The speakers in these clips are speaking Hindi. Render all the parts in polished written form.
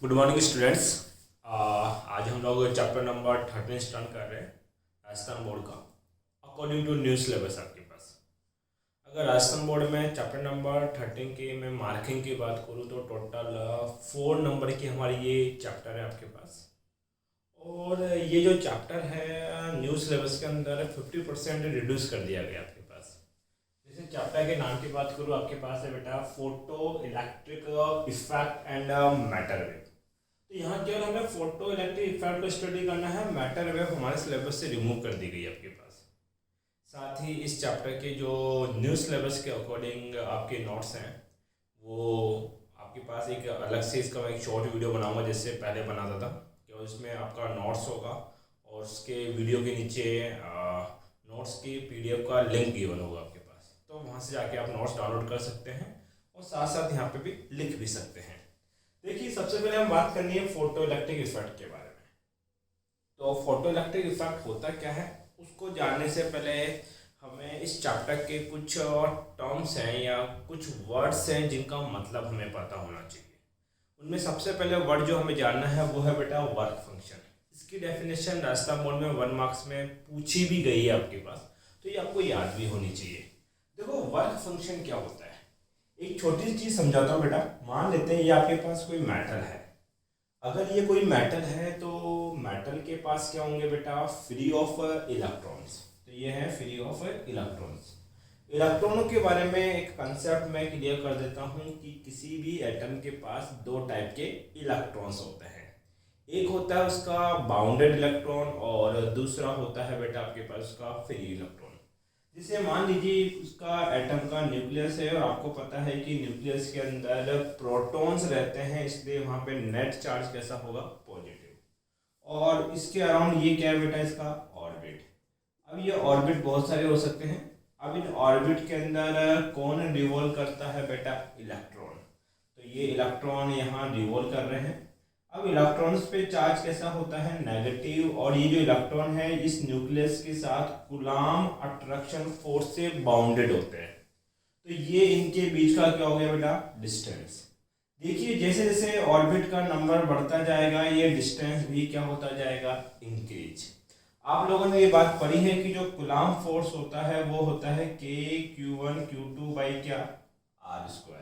Good morning students. आज हम लोग चैप्टर नंबर 13 स्टार्ट कर रहे हैं राजस्थान बोर्ड का अकॉर्डिंग टू न्यू सिलेबस आपके पास। अगर राजस्थान बोर्ड में चैप्टर नंबर 13 के मैं मार्किंग की बात करूँ तो टोटल 4 नंबर की हमारी ये चैप्टर है आपके पास। और ये जो चैप्टर है न्यू सिलेबस के अंदर 50% रिड्यूस कर दिया गया आपके पास। जैसे चैप्टर के नाम की बात करूँ, आपके पास है बेटा photo electric effect and matter wave. तो यहाँ केवल हमें फोटो इलेक्ट्रिक इफेक्ट को स्टडी करना है, मैटर वेव हमारे सिलेबस से रिमूव कर दी गई है आपके पास। साथ ही इस चैप्टर के जो न्यू सिलेबस के अकॉर्डिंग आपके नोट्स हैं वो आपके पास एक अलग से इसका मैं एक शॉर्ट वीडियो बनाऊंगा, जैसे पहले बनाता था कि उसमें आपका नोट्स होगा और उसके वीडियो के नीचे नोट्स की PDF का लिंक गिवन होगा आपके पास। तो वहाँ से जाके आप नोट्स डाउनलोड कर सकते हैं और साथ साथ यहाँ पे भी लिख भी सकते हैं। देखिए, सबसे पहले हम बात करनी है फोटो इलेक्ट्रिक इफेक्ट के बारे में। तो फोटो इलेक्ट्रिक इफेक्ट होता क्या है उसको जानने से पहले हमें इस चैप्टर के कुछ टर्म्स हैं या कुछ वर्ड्स हैं जिनका मतलब हमें पता होना चाहिए। उनमें सबसे पहले वर्ड जो हमें जानना है वो है बेटा वर्क फंक्शन। इसकी डेफिनेशन राजस्थान बोर्ड में 1 मार्क्स में पूछी भी गई है आपके पास, तो ये आपको याद भी होनी चाहिए। देखो, वर्क फंक्शन क्या होता है, एक छोटी सी चीज समझाता हूँ बेटा। मान लेते हैं ये आपके पास कोई मेटल है। अगर ये कोई मेटल है तो मेटल के पास क्या होंगे बेटा, फ्री ऑफ इलेक्ट्रॉन्स। तो ये है फ्री ऑफ इलेक्ट्रॉन्स। इलेक्ट्रॉनों के बारे में एक कंसेप्ट मैं क्लियर कर देता हूँ कि किसी भी एटम के पास 2 टाइप के इलेक्ट्रॉन्स होते हैं। एक होता है उसका बाउंडेड इलेक्ट्रॉन और दूसरा होता है बेटा आपके पास उसका फ्री इलेक्ट्रॉन। जिसे मान लीजिए उसका एटम का न्यूक्लियस है और आपको पता है कि न्यूक्लियस के अंदर प्रोटॉन्स रहते हैं, इसलिए वहाँ पे नेट चार्ज कैसा होगा, पॉजिटिव। और इसके अराउंड ये क्या है बेटा, इसका ऑर्बिट। अब ये ऑर्बिट बहुत सारे हो सकते हैं। अब इन ऑर्बिट के अंदर कौन रिवॉल्व करता है बेटा, इलेक्ट्रॉन। तो ये इलेक्ट्रॉन यहाँ रिवॉल्व कर रहे हैं। अब इलेक्ट्रॉन्स पे चार्ज कैसा होता है, नेगेटिव। और ये जो इलेक्ट्रॉन है इस न्यूक्लियस के साथ कूलॉम अट्रैक्शन फोर्स से बाउंडेड होते हैं। तो ये इनके बीच का क्या हो गया बेटा, डिस्टेंस। देखिए, जैसे जैसे ऑर्बिट का नंबर बढ़ता जाएगा ये डिस्टेंस भी क्या होता जाएगा, इंक्रीज। आप लोगों ने ये बात पढ़ी है कि जो कूलॉम फोर्स होता है वो होता है K(Q1Q2) बाई क्या, R²।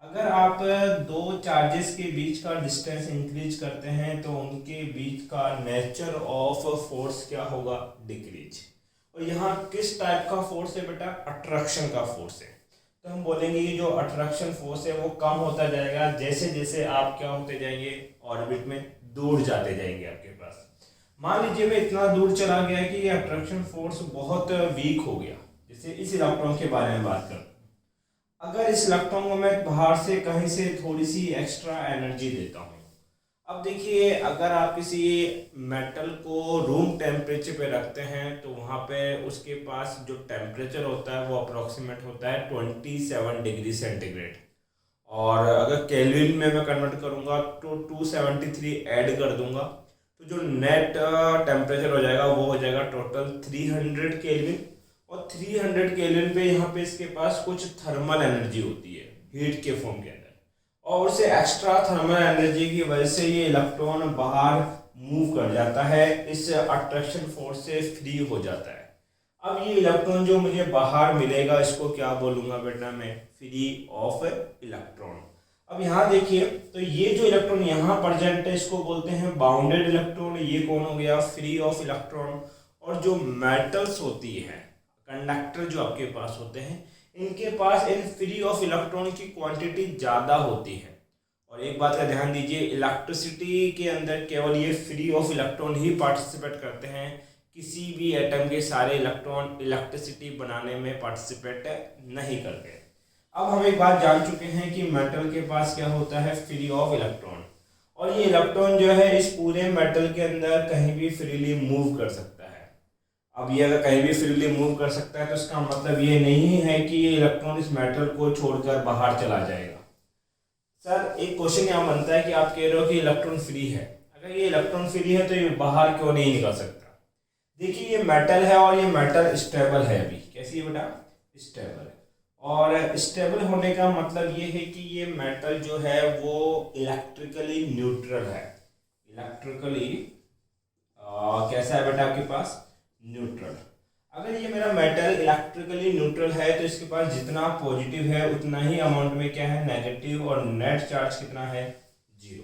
अगर आप 2 चार्जेस के बीच का डिस्टेंस इंक्रीज करते हैं तो उनके बीच का नेचर ऑफ फोर्स क्या होगा, डिक्रीज। और यहाँ किस टाइप का फोर्स है बेटा, अट्रैक्शन का फोर्स है। तो हम बोलेंगे कि जो अट्रैक्शन फोर्स है वो कम होता जाएगा जैसे जैसे आप क्या होते जाएंगे, ऑर्बिट में दूर जाते जाएंगे आपके पास। मान लीजिए मैं इतना दूर चला गया कि ये अट्रैक्शन फोर्स बहुत वीक हो गया। जैसे इस इलेक्ट्रॉन के बारे में बात करूं, अगर इस इलेक्ट्रॉन को मैं बाहर से कहीं से थोड़ी सी एक्स्ट्रा एनर्जी देता हूँ। अब देखिए, अगर आप किसी मेटल को रूम टेम्परेचर पे रखते हैं तो वहाँ पे उसके पास जो टेम्परेचर होता है वो अप्रोक्सीमेट होता है 27 डिग्री सेंटीग्रेड। और अगर केल्विन में मैं कन्वर्ट करूँगा तो 273 ऐड कर दूंगा तो जो नेट टेम्परेचर हो जाएगा वो हो जाएगा टोटल 300 केल्विन। और 300 केल्विन पे यहाँ पे इसके पास कुछ थर्मल एनर्जी होती है हीट के फॉर्म के अंदर, और उसे एक्स्ट्रा थर्मल एनर्जी की वजह से ये इलेक्ट्रॉन बाहर मूव कर जाता है, इस अट्रैक्शन फोर्स से फ्री हो जाता है। अब ये इलेक्ट्रॉन जो मुझे बाहर मिलेगा इसको क्या बोलूँगा बेटा मैं, फ्री ऑफ इलेक्ट्रॉन। अब यहाँ देखिए, तो ये जो इलेक्ट्रॉन यहाँ प्रेजेंट है इसको बोलते हैं बाउंडेड इलेक्ट्रॉन। ये कौन हो गया, फ्री ऑफ इलेक्ट्रॉन। और जो मेटल्स होती है, कंडक्टर जो आपके पास होते हैं, इनके पास इन फ्री ऑफ इलेक्ट्रॉन की क्वांटिटी ज़्यादा होती है। और एक बात का ध्यान दीजिए, इलेक्ट्रिसिटी के अंदर केवल ये free of electron he participate करते हैं। किसी भी एटम के सारे इलेक्ट्रॉन इलेक्ट्रिसिटी बनाने में पार्टिसिपेट नहीं करते। अब हम एक बात जान चुके हैं कि मेटल के पास क्या होता है, फ्री ऑफ इलेक्ट्रॉन। और ये इलेक्ट्रॉन जो है इस पूरे मेटल के अंदर कहीं भी फ्रीली मूव कर सकता है। अब ये अगर कहीं भी फ्रीली मूव कर सकता है तो इसका मतलब ये नहीं है कि ये इलेक्ट्रॉन इस मेटल को छोड़कर बाहर चला जाएगा। सर, एक क्वेश्चन यहाँ बनता है कि आप कह रहे हो कि इलेक्ट्रॉन फ्री है। अगर ये इलेक्ट्रॉन फ्री है तो ये बाहर क्यों नहीं निकल सकता। देखिए, ये मेटल है और ये मेटल स्टेबल है। अभी कैसी है बेटा, स्टेबल है। और स्टेबल होने का मतलब ये है कि ये मेटल जो है वो इलेक्ट्रिकली न्यूट्रल है। इलेक्ट्रिकली कैसा है बेटा आपके पास? न्यूट्रल। अगर ये मेरा मेटल इलेक्ट्रिकली न्यूट्रल है तो इसके पास जितना पॉजिटिव है उतना ही अमाउंट में क्या है? नेगेटिव। और नेट चार्ज कितना है? 0।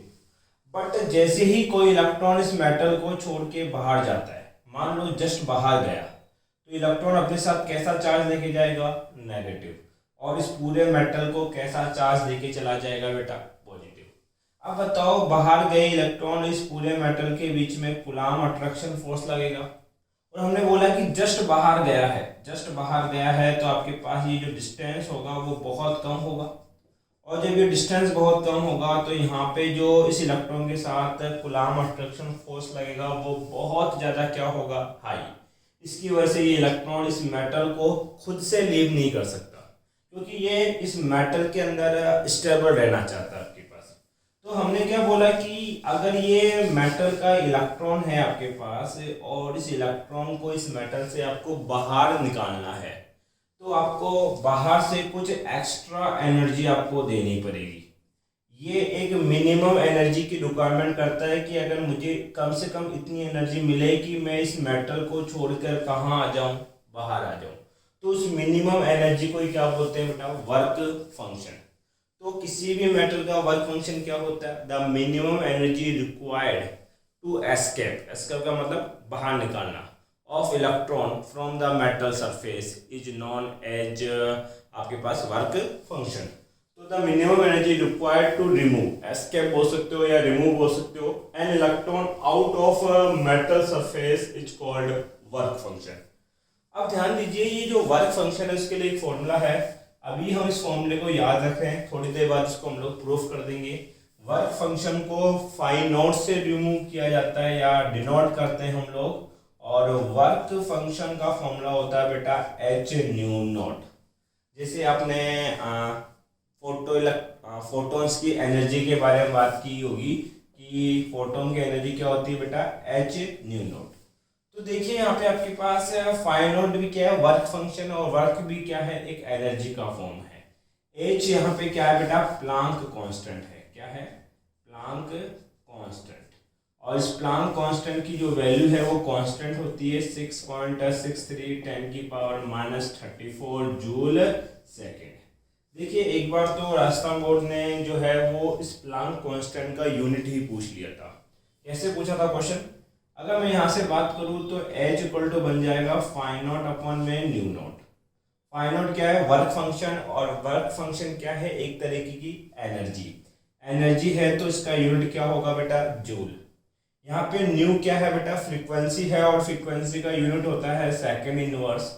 बट जैसे ही कोई इलेक्ट्रॉन इस मेटल को छोड़ के बाहर जाता है, मान लो जस्ट बाहर गया, तो इलेक्ट्रॉन अपने साथ कैसा चार्ज लेके जाएगा? नेगेटिव। और इस पूरे मेटल को कैसा चार्ज लेके चला जाएगा बेटा? पॉजिटिव। अब बताओ, बाहर गए इलेक्ट्रॉन, इस पूरे मेटल के बीच में कूलम्ब अट्रैक्शन फोर्स लगेगा। और हमने बोला कि जस्ट बाहर गया है, जस्ट बाहर गया है तो आपके पास ये जो डिस्टेंस होगा वो बहुत कम होगा। और जब ये डिस्टेंस बहुत कम होगा तो यहाँ पे जो इस इलेक्ट्रॉन के साथ कूलम्ब अट्रैक्शन फोर्स लगेगा वो बहुत ज़्यादा क्या होगा? हाई। इसकी वजह से ये इलेक्ट्रॉन इस मेटल को खुद से लीव नहीं कर सकता, क्योंकि ये इस मेटल के अंदर स्टेबल रहना चाहता है आपके पास। तो हमने क्या बोला कि अगर ये मेटल का इलेक्ट्रॉन है आपके पास और इस इलेक्ट्रॉन को इस मेटल से आपको बाहर निकालना है, तो आपको बाहर से कुछ एक्स्ट्रा एनर्जी आपको देनी पड़ेगी। ये एक मिनिमम एनर्जी की रिक्वायरमेंट करता है कि अगर मुझे कम से कम इतनी एनर्जी मिले कि मैं इस मेटल को छोड़कर कहाँ आ जाऊँ? बाहर आ जाऊँ। तो उस मिनिमम एनर्जी को ही क्या बोलते हैं बेटा? Work function. तो किसी भी मेटल का वर्क फंक्शन क्या होता है? The minimum energy required to escape. Escape का मतलब बाहर निकालना। Of electron from the metal surface is known as आपके पास वर्क फंक्शन। तो the minimum energy required to remove, escape बोल सकते हो या रिमूव बोल सकते हो, an electron out of metal surface is called work function. अब ध्यान दीजिए, ये जो वर्क फंक्शन है उसके लिए एक फॉर्मूला है। अभी हम इस फॉर्मूले को याद रखें, थोड़ी देर बाद इसको हम लोग प्रूफ कर देंगे। वर्क फंक्शन को फाई नोट से रिमूव किया जाता है या डिनोट करते हैं हम लोग, और वर्क फंक्शन का फॉर्मूला होता है बेटा एच न्यू नॉट। जैसे आपने फोटोन्स की एनर्जी के बारे में बात की होगी कि फोटोन की एनर्जी क्या होती है बेटा? H new not. तो देखिए यहाँ पे आपके पास फाई नोट भी क्या है? वर्क फंक्शन, और वर्क भी क्या है? एक एनर्जी का फॉर्म है। एच यहाँ पे क्या है बेटा? प्लांक कांस्टेंट है। क्या है? Planck constant. और इस प्लांक कांस्टेंट की जो वैल्यू है वो कांस्टेंट होती है 6.63 10⁻34 जूल सेकेंड। देखिए, एक बार तो राजस्थान बोर्ड ने जो है वो इस प्लांक कांस्टेंट का यूनिट ही पूछ लिया था। कैसे पूछा था क्वेश्चन? अगर मैं यहाँ से बात करूँ तो H इक्वल टू बन जाएगा फाई नॉट अपॉन में न्यू नॉट। फाई नॉट क्या है? वर्क फंक्शन, और वर्क फंक्शन क्या है? एक तरीके की एनर्जी। एनर्जी है तो इसका यूनिट क्या होगा बेटा? जूल। यहाँ पे न्यू क्या है बेटा? फ्रीक्वेंसी है, और फ्रीक्वेंसी का यूनिट होता है सेकेंड इनवर्स,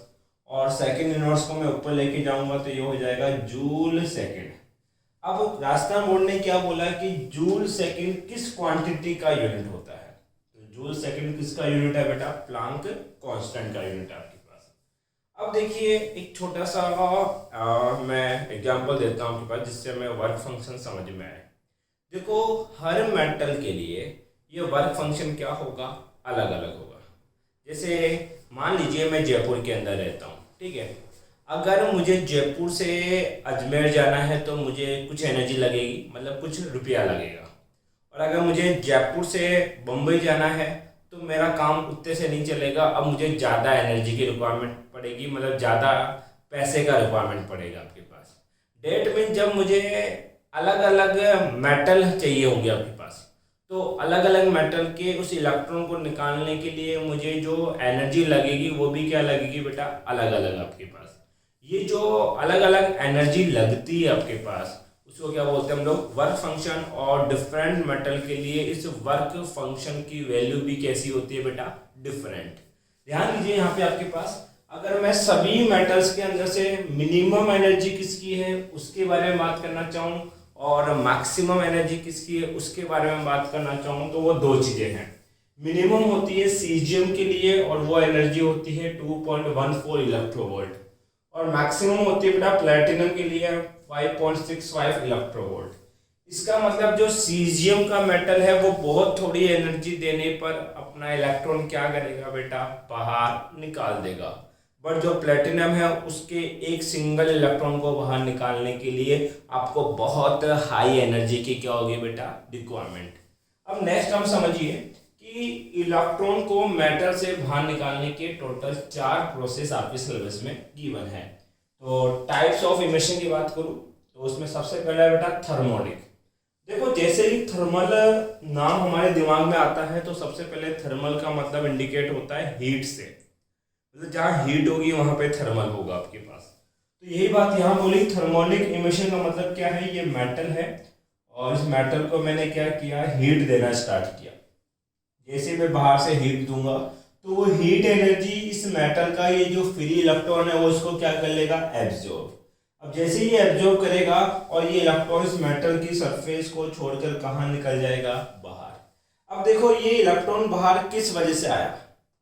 और सेकेंड इनवर्स को मैं ऊपर लेके जाऊंगा तो ये हो जाएगा जूल सेकेंड। अब राजस्थान बोर्ड ने क्या बोला कि जूल सेकेंड किस क्वांटिटी का यूनिट होता है? जूल सेकंड किसका यूनिट है बेटा? प्लांक कांस्टेंट का यूनिट है आपके पास। अब देखिए, एक छोटा सा मैं एग्जांपल देता हूँ आपके पास जिससे हमें वर्क फंक्शन समझ में आए। देखो, हर मेटल के लिए ये वर्क फंक्शन क्या होगा? अलग अलग होगा। जैसे मान लीजिए मैं जयपुर के अंदर रहता हूँ, ठीक है। अगर मुझे जयपुर से अजमेर जाना है तो मुझे कुछ एनर्जी लगेगी, मतलब कुछ रुपया लगेगा। और अगर मुझे जयपुर से बम्बई जाना है तो मेरा काम उतने से नहीं चलेगा, अब मुझे ज़्यादा एनर्जी की रिक्वायरमेंट पड़ेगी, मतलब ज़्यादा पैसे का रिक्वायरमेंट पड़ेगा आपके पास। डेट में जब मुझे अलग अलग मेटल चाहिए होंगे आपके पास, तो अलग अलग मेटल के उस इलेक्ट्रॉन को निकालने के लिए मुझे जो एनर्जी लगेगी वो भी क्या लगेगी बेटा? अलग अलग आपके पास। ये जो अलग अलग एनर्जी लगती है आपके पास उसको क्या बोलते हैं हम लोग? Work function. और डिफरेंट मेटल के लिए इस वर्क फंक्शन की वैल्यू भी कैसी होती है बेटा? डिफरेंट। ध्यान दीजिए, यहाँ पे आपके पास अगर मैं सभी मेटल्स के अंदर से मिनिमम एनर्जी किसकी है उसके बारे में बात करना चाहूँ और मैक्सिमम एनर्जी किसकी है उसके बारे में बात करना चाहूँ, तो वो दो चीजें हैं। मिनिमम होती है सीजियम के लिए और वो एनर्जी होती है 2.14 इलेक्ट्रोवोल्ट, और मैक्सिमम होती है बेटा प्लेटिनम के लिए 5.65 इलेक्ट्रोवोल्ट। इसका मतलब जो सीजियम का मेटल है वो बहुत थोड़ी एनर्जी देने पर अपना इलेक्ट्रॉन क्या करेगा बेटा? बाहर निकाल देगा। बट जो प्लेटिनम है उसके एक सिंगल इलेक्ट्रॉन को बाहर निकालने के लिए आपको बहुत हाई एनर्जी की क्या होगी बेटा, रिक्वायरमेंट। अब नेक्स्ट हम समझिए कि इलेक्ट्रॉन को मेटल से बाहर निकालने के टोटल 4 प्रोसेस आपके सिलेबस में गिवन है। तो टाइप्स ऑफ इमिशन की बात करूं तो उसमें सबसे पहला है बेटा थर्मोनिक। देखो जैसे ही थर्मल नाम हमारे दिमाग में आता है तो सबसे पहले थर्मल का मतलब इंडिकेट होता है हीट से, मतलब जहाँ हीट होगी वहां पे थर्मल होगा आपके पास। तो यही बात यहाँ बोली, थर्मोनिक इमिशन का मतलब क्या है, ये मेटल है और इस मेटल को मैंने क्या किया, हीट देना स्टार्ट किया। जैसे मैं बाहर से हीट दूंगा तो वो हीट एनर्जी इस मेटल का ये जो फ्री इलेक्ट्रॉन है वो इसको क्या कर लेगा, एब्जॉर्ब। अब जैसे ये एब्जॉर्ब करेगा और ये इलेक्ट्रॉन इस मेटल की सरफेस को छोड़कर कहाँ निकल जाएगा, बाहर। अब देखो ये इलेक्ट्रॉन बाहर किस वजह से आया,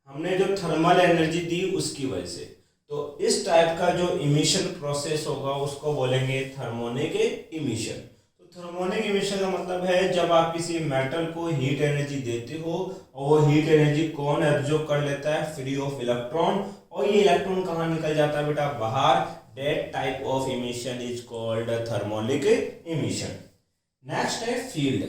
हमने जो थर्मल एनर्जी दी उसकी वजह से। तो इस टाइप का जो इमिशन प्रोसेस होगा उसको बोलेंगे थर्मोनिक इमिशन। तो थर्मोनिक इमिशन का मतलब है जब आप किसी मेटल को हीट एनर्जी देते हो और वो हीट एनर्जी कौन एब्जॉर्ब कर लेता है, फ्री ऑफ इलेक्ट्रॉन, और ये इलेक्ट्रॉन कहाँ निकल जाता है बेटा, बाहर। That type of emission is called thermionic emission. Next है फील्ड।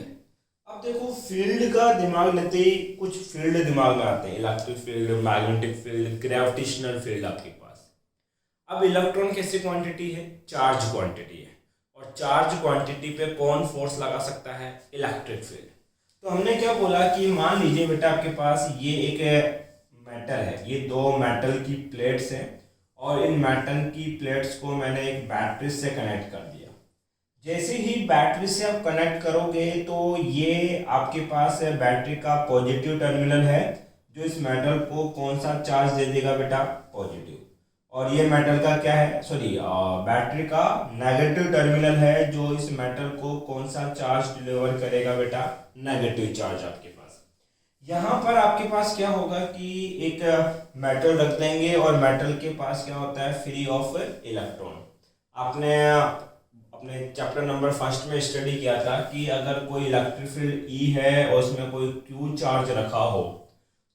अब देखो फील्ड का दिमाग लेते ही कुछ फील्ड दिमाग में आते हैं, electric field, magnetic field, gravitational field आपके पास। अब इलेक्ट्रॉन कैसी क्वांटिटी है, चार्ज क्वांटिटी है, और चार्ज क्वांटिटी पे कौन फोर्स लगा सकता है, इलेक्ट्रिक फील्ड। तो हमने क्या बोला कि मान लीजिए बेटा आपके पास ये एक मेटल है, ये 2 मेटल की प्लेट्स हैं और इन मेटल की प्लेट्स को मैंने एक बैटरी से कनेक्ट कर दिया। जैसे ही बैटरी से आप कनेक्ट करोगे तो ये आपके पास बैटरी का पॉजिटिव टर्मिनल है जो इस मेटल को कौन सा चार्ज दे देगा बेटा, पॉजिटिव। और ये मेटल का क्या है, बैटरी का नेगेटिव टर्मिनल है जो इस मेटल को कौन सा चार्ज डिलीवर करेगा बेटा, नेगेटिव चार्ज आपके पास। यहाँ पर आपके पास क्या होगा कि एक मेटल रख देंगे और मेटल के पास क्या होता है, फ्री ऑफ इलेक्ट्रॉन। आपने अपने चैप्टर नंबर 1 में स्टडी किया था कि अगर कोई इलेक्ट्रिक फील्ड ई है और उसमें कोई क्यू चार्ज रखा हो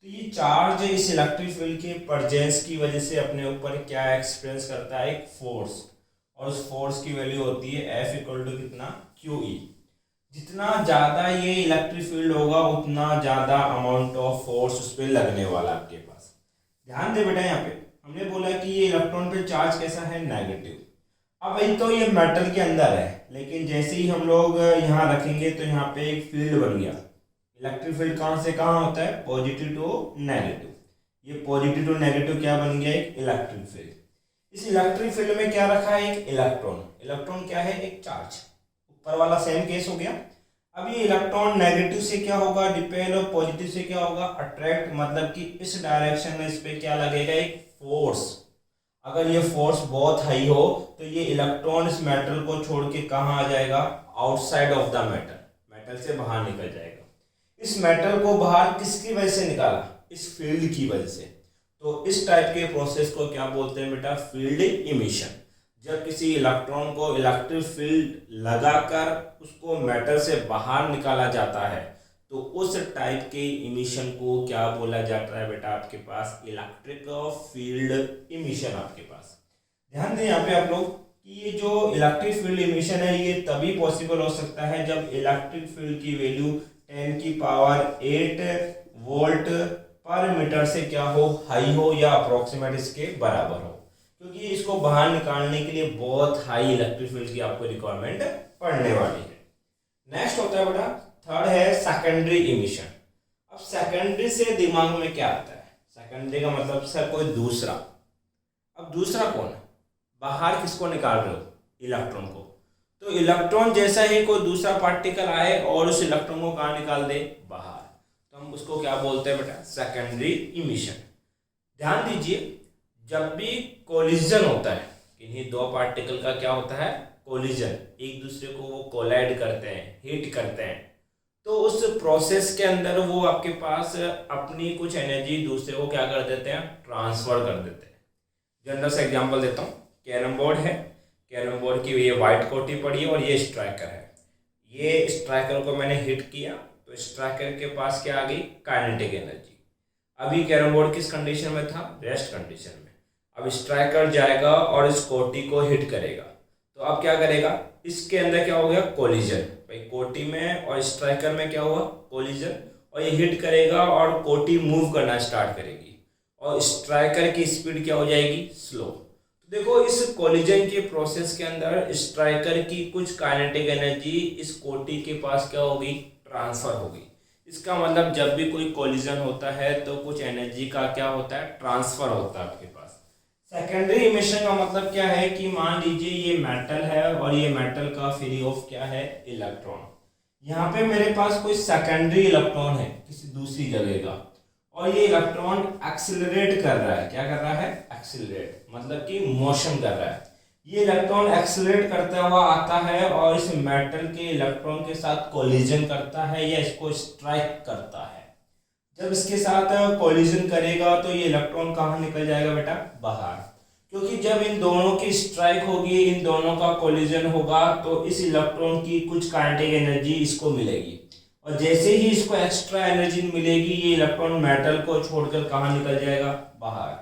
तो ये चार्ज इस इलेक्ट्रिक फील्ड के प्रेजेंस की वजह से अपने ऊपर क्या एक्सपीरियंस करता है, एक फोर्स, और उस फोर्स की वैल्यू होती है F इक्वल टू कितना, QE। जितना ज़्यादा ये इलेक्ट्रिक फील्ड होगा उतना ज़्यादा अमाउंट ऑफ फोर्स उस पर लगने वाला आपके पास। ध्यान दे बेटा, यहाँ पे हमने बोला कि ये इलेक्ट्रॉन पे चार्ज कैसा है, नेगेटिव। अब वही तो ये मेटल के अंदर है, लेकिन जैसे ही हम लोग यहाँ रखेंगे तो यहाँ पे एक फील्ड बन गया। इलेक्ट्रिक फील्ड कहाँ से कहाँ होता है, पॉजिटिव टू नेगेटिव। ये पॉजिटिव टू नेगेटिव क्या बन गया, एक इलेक्ट्रिक फील्ड। इस इलेक्ट्रिक फील्ड में क्या रखा है, एक इलेक्ट्रॉन। इलेक्ट्रॉन क्या है, एक चार्ज। ऊपर वाला सेम केस हो गया। अब ये इलेक्ट्रॉन नेगेटिव से क्या होगा, डिपेल, और पॉजिटिव से क्या होगा, अट्रैक्ट। मतलब कि इस डायरेक्शन में इस पे क्या लगेगा, एक फोर्स। अगर ये फोर्स बहुत हाई हो तो ये इलेक्ट्रॉन इस मेटल को छोड़ के कहाँ आ जाएगा, outside of the metal, metal से बाहर निकल जाएगा। इस मेटल को बाहर किसकी वजह से निकाला, इस फील्ड की वजह से। तो इस टाइप के प्रोसेस को क्या बोलते हैं बेटा, फील्ड इमिशन। जब किसी इलेक्ट्रॉन को इलेक्ट्रिक फील्ड लगाकर उसको मेटल से बाहर निकाला जाता है तो उस टाइप के इमिशन को क्या बोला जाता है बेटा, आपके पास इलेक्ट्रिक फील्ड इमिशन आपके पास। ध्यान दें यहाँ पे आप लोग कि ये जो इलेक्ट्रिक फील्ड इमिशन है ये तभी पॉसिबल हो सकता है जब इलेक्ट्रिक फील्ड की वैल्यू 10 की पावर 8 वोल्ट पर मीटर से क्या हो, हाई हो, या अप्रोक्सीमेट इसके बराबर हो, क्योंकि इसको बाहर निकालने के लिए बहुत हाई इलेक्ट्रिक फील्ड की आपको रिक्वायरमेंट पड़ने वाली है। नेक्स्ट होता है बेटा, थर्ड है सेकेंडरी इमिशन। अब सेकेंडरी से दिमाग में क्या आता है, सेकेंडरी का मतलब सर कोई दूसरा। अब दूसरा कौन है, बाहर किसको निकाल रहे हो, इलेक्ट्रॉन को। तो इलेक्ट्रॉन जैसा ही कोई दूसरा पार्टिकल आए और उस इलेक्ट्रॉन को कहाँ निकाल दे, बाहर, तो हम उसको क्या बोलते हैं बेटा, सेकेंडरी इमिशन। ध्यान दीजिए, जब भी कोलिजन होता है, किन्हीं 2 पार्टिकल का क्या होता है, कोलिजन, एक दूसरे को वो कोलाइड करते हैं, हिट करते हैं, तो उस प्रोसेस के अंदर वो आपके पास अपनी कुछ एनर्जी दूसरे को क्या कर देते हैं, ट्रांसफर कर देते हैं। जनरल सा एग्जांपल देता हूँ, कैरम बोर्ड है, कैरम बोर्ड की ये वाइट कोटी पड़ी है और ये स्ट्राइकर है। ये स्ट्राइकर को मैंने हिट किया तो स्ट्राइकर के पास क्या आ गई, काइनेटिक एनर्जी। अभी कैरम बोर्ड किस कंडीशन में था, रेस्ट कंडीशन में। अब स्ट्राइकर जाएगा और इस कोटि को हिट करेगा, तो अब क्या करेगा, इसके अंदर क्या हो गया, कोलिजन। भाई कोटि में और स्ट्राइकर में क्या हुआ, कोलिजन, और ये हिट करेगा और कोटि मूव करना स्टार्ट करेगी और स्ट्राइकर की स्पीड क्या हो जाएगी, स्लो। तो देखो इस कोलिजन के प्रोसेस के अंदर स्ट्राइकर की कुछ काइनेटिक एनर्जी इस कोटि के पास क्या होगी, ट्रांसफर होगी। इसका मतलब जब भी कोई कोलिजन होता है तो कुछ एनर्जी का क्या होता है, ट्रांसफर होता है आपके पास। सेकेंडरी इमिशन का मतलब क्या है कि मान लीजिए ये मेटल है और ये मेटल का फ्री ऑफ क्या है, इलेक्ट्रॉन। यहाँ पे मेरे पास कोई सेकेंडरी इलेक्ट्रॉन है किसी दूसरी जगह का, और ये इलेक्ट्रॉन एक्सिलरेट कर रहा है, क्या कर रहा है, एक्सिलरेट, मतलब कि मोशन कर रहा है। ये इलेक्ट्रॉन एक्सिलरेट करता हुआ आता है और इस मेटल के इलेक्ट्रॉन के साथ कोलिजन करता है या इसको स्ट्राइक करता है। जब इसके साथ कोलिजन करेगा तो ये इलेक्ट्रॉन कहाँ निकल जाएगा बेटा, बाहर, क्योंकि जब इन दोनों की स्ट्राइक होगी, इन दोनों का कोलिजन होगा, तो इस इलेक्ट्रॉन की कुछ काइनेटिक एनर्जी इसको मिलेगी, और जैसे ही इसको एक्स्ट्रा एनर्जी मिलेगी ये इलेक्ट्रॉन मेटल को छोड़कर कहाँ निकल जाएगा, बाहर।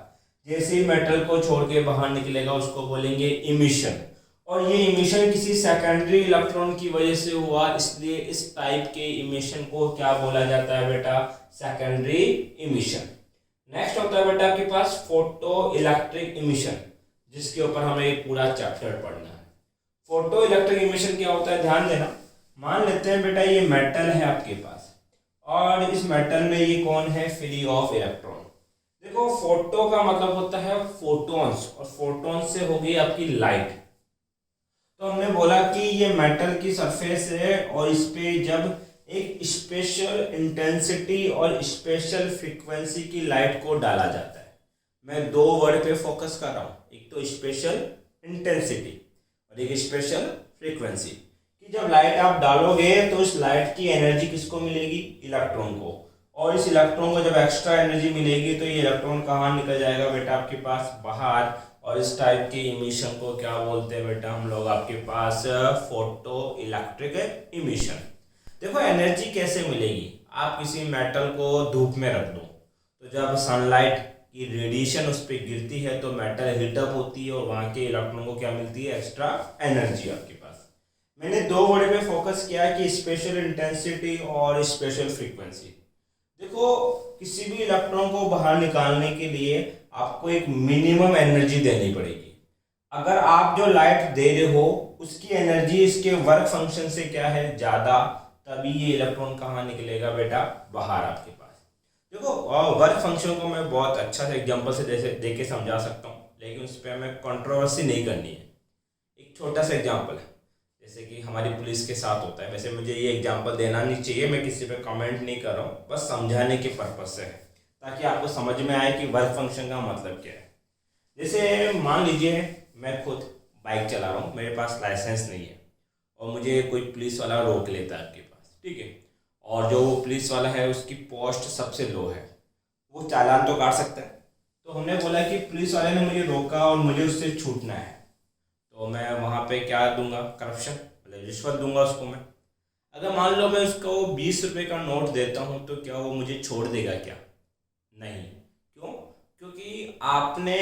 जैसे ही मेटल को छोड़ के बाहर निकलेगा उसको बोलेंगे इमिशन, और ये इमिशन किसी सेकेंडरी इलेक्ट्रॉन की वजह से हुआ, इसलिए इस टाइप के इमिशन को क्या बोला जाता है बेटा, सेकेंडरी इमिशन। नेक्स्ट होता है बेटा आपके पास फोटो इलेक्ट्रिक इमिशन, जिसके ऊपर हमें एक पूरा चैप्टर पढ़ना है। फोटो इलेक्ट्रिक इमिशन क्या होता है, ध्यान देना। मान लेते हैं बेटा ये मेटल है आपके पास, और इस मेटल में ये कौन है, फ्री ऑफ इलेक्ट्रॉन। देखो फोटो का मतलब होता है फोटॉन्स, और फोटॉन्स से होगी आपकी लाइट। तो हमने बोला कि ये मेटल की सरफेस है और इस पे जब एक स्पेशल इंटेंसिटी और स्पेशल फ्रीक्वेंसी की लाइट को डाला जाता है। मैं दो वर्ड पे फोकस कर रहा हूँ, एक तो स्पेशल इंटेंसिटी और एक स्पेशल फ्रीक्वेंसी, कि जब लाइट आप डालोगे तो इस लाइट की एनर्जी किसको मिलेगी, इलेक्ट्रॉन को, और इस इलेक्ट्रॉन को जब एक्स्ट्रा एनर्जी मिलेगी तो ये इलेक्ट्रॉन कहाँ निकल जाएगा बेटा, आपके पास बाहर। और इस टाइप के इमिशन को क्या बोलते हैं बेटा हम लोग, आपके पास फोटो इलेक्ट्रिक इमिशन। देखो एनर्जी कैसे मिलेगी, आप किसी मेटल को धूप में रख दो, तो जब सनलाइट की रेडिएशन उस पर गिरती है तो मेटल हीटअप होती है और वहाँ के इलेक्ट्रॉन को क्या मिलती है, एक्स्ट्रा एनर्जी आपके पास। मैंने दो वर्ड पे फोकस किया कि स्पेशल इंटेंसिटी और स्पेशल फ्रीक्वेंसी। देखो किसी भी इलेक्ट्रॉन को बाहर निकालने के लिए आपको एक मिनिमम एनर्जी देनी पड़ेगी। अगर आप जो लाइट दे रहे हो उसकी एनर्जी इसके वर्क फंक्शन से क्या है, ज़्यादा, तभी ये इलेक्ट्रॉन कहाँ निकलेगा बेटा, बाहर आपके पास। देखो वर्क फंक्शन को मैं बहुत अच्छा से एग्जांपल से दे के समझा सकता हूँ, लेकिन उस पर हमें कंट्रोवर्सी नहीं करनी है। एक छोटा सा एग्जांपल है, जैसे कि हमारी पुलिस के साथ होता है। वैसे मुझे ये एग्जांपल देना नहीं चाहिए, मैं किसी पे कमेंट नहीं कर रहा हूँ, बस समझाने के पर्पज से है, ताकि आपको समझ में आए कि वर्क फंक्शन का मतलब क्या है। जैसे मान लीजिए मैं खुद बाइक चला रहा हूँ, मेरे पास लाइसेंस नहीं है और मुझे कोई पुलिस वाला रोक लेता है आपके पास, ठीक है, और जो वो पुलिस वाला है उसकी पोस्ट सबसे लो है, वो चालान तो काट सकता है। तो हमने बोला कि पुलिस वाले ने मुझे रोका और मुझे उससे छूटना है, तो मैं वहाँ पे क्या दूंगा, करप्शन, मतलब रिश्वत दूंगा उसको मैं। अगर मान लो मैं उसको 20 रुपये का नोट देता हूँ तो क्या वो मुझे छोड़ देगा क्या, नहीं। क्यों, क्योंकि आपने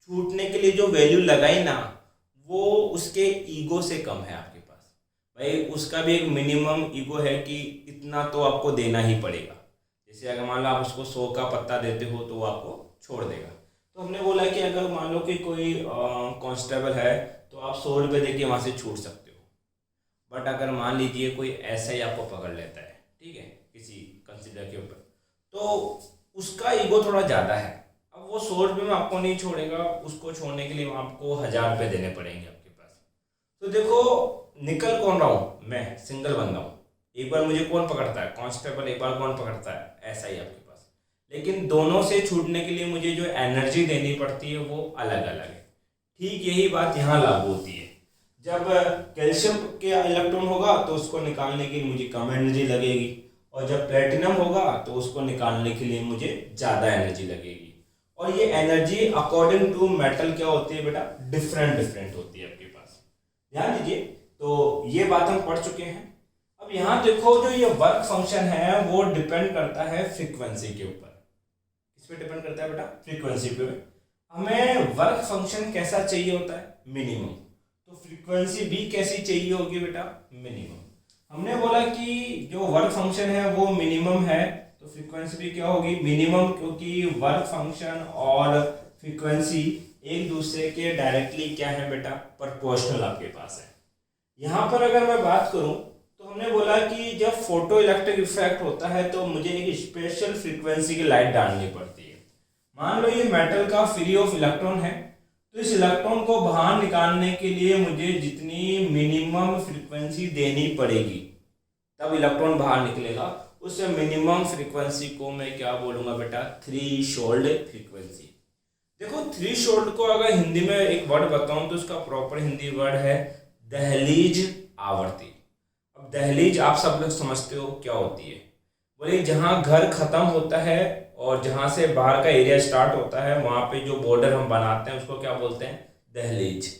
छूटने के लिए जो वैल्यू लगाई ना, वो उसके ईगो से कम है आपके पास। भाई उसका भी एक मिनिमम ईगो है कि इतना तो आपको देना ही पड़ेगा। जैसे अगर मान लो आप उसको 100 का पत्ता देते हो तो वो आपको छोड़ देगा। तो हमने बोला कि अगर मान लो कि कोई कांस्टेबल है तो आप 100 रुपये दे के वहाँ से छूट सकते हो। बट अगर मान लीजिए कोई ऐसा ही आपको पकड़ लेता है, ठीक है, किसी कंसिडर के ऊपर, तो उसका ईगो थोड़ा ज़्यादा है। अब वो 100 रुपये में आपको नहीं छोड़ेगा, उसको छोड़ने के लिए आपको 1000 रुपये देने पड़ेंगे आपके पास। तो देखो निकल कौन रहा हूँ, मैं सिंगल बंदा हूँ। एक बार मुझे कौन पकड़ता है, कांस्टेबल, एक बार कौन पकड़ता है, ऐसा ही आपके पास। लेकिन दोनों से छूटने के लिए मुझे जो एनर्जी देनी पड़ती है वो अलग अलग है। ठीक यही बात यहाँ लागू होती है। जब कैल्शियम के इलेक्ट्रॉन होगा तो उसको निकालने के लिए मुझे कम एनर्जी लगेगी, और जब प्लेटिनम होगा तो उसको निकालने के लिए मुझे ज़्यादा एनर्जी लगेगी। और ये एनर्जी अकॉर्डिंग टू मेटल क्या होती है बेटा, डिफरेंट होती है आपके पास। ध्यान दीजिए, तो ये बात हम पढ़ चुके हैं। अब यहाँ देखो जो ये वर्क फंक्शन है वो डिपेंड करता है फ्रीक्वेंसी के ऊपर। किस पे डिपेंड करता है बेटा, फ्रीक्वेंसी पे। हमें वर्क फंक्शन कैसा चाहिए होता है, मिनिमम, तो फ्रीक्वेंसी भी कैसी चाहिए होगी बेटा, मिनिमम। हमने बोला कि जो वर्क फंक्शन है वो मिनिमम है, तो फ्रीक्वेंसी भी क्या होगी, मिनिमम, क्योंकि वर्क फंक्शन और फ्रीक्वेंसी एक दूसरे के डायरेक्टली क्या है बेटा, प्रोपोर्शनल आपके पास है। यहाँ पर अगर मैं बात करूं तो हमने बोला कि जब फोटो इलेक्ट्रिक इफेक्ट होता है तो मुझे एक स्पेशल फ्रीक्वेंसी की लाइट डालनी पड़ती है। मान लो ये मेटल का फ्री ऑफ इलेक्ट्रॉन है, तो इस इलेक्ट्रॉन को बाहर निकालने के लिए मुझे जितनी मिनिमम फ्रीक्वेंसी देनी पड़ेगी तब इलेक्ट्रॉन बाहर निकलेगा, उस मिनिमम फ्रीक्वेंसी को मैं क्या बोलूंगा बेटा, थ्रेशोल्ड फ्रीक्वेंसी। देखो थ्रेशोल्ड को अगर हिंदी में एक वर्ड बताऊं तो उसका प्रॉपर हिंदी वर्ड है दहलीज आवृत्ति। अब दहलीज आप सब लोग समझते हो क्या होती है, बोले जहां घर खत्म होता है और जहां से बाहर का एरिया स्टार्ट होता है वहां पे जो बॉर्डर हम बनाते हैं उसको क्या बोलते हैं, दहलीज।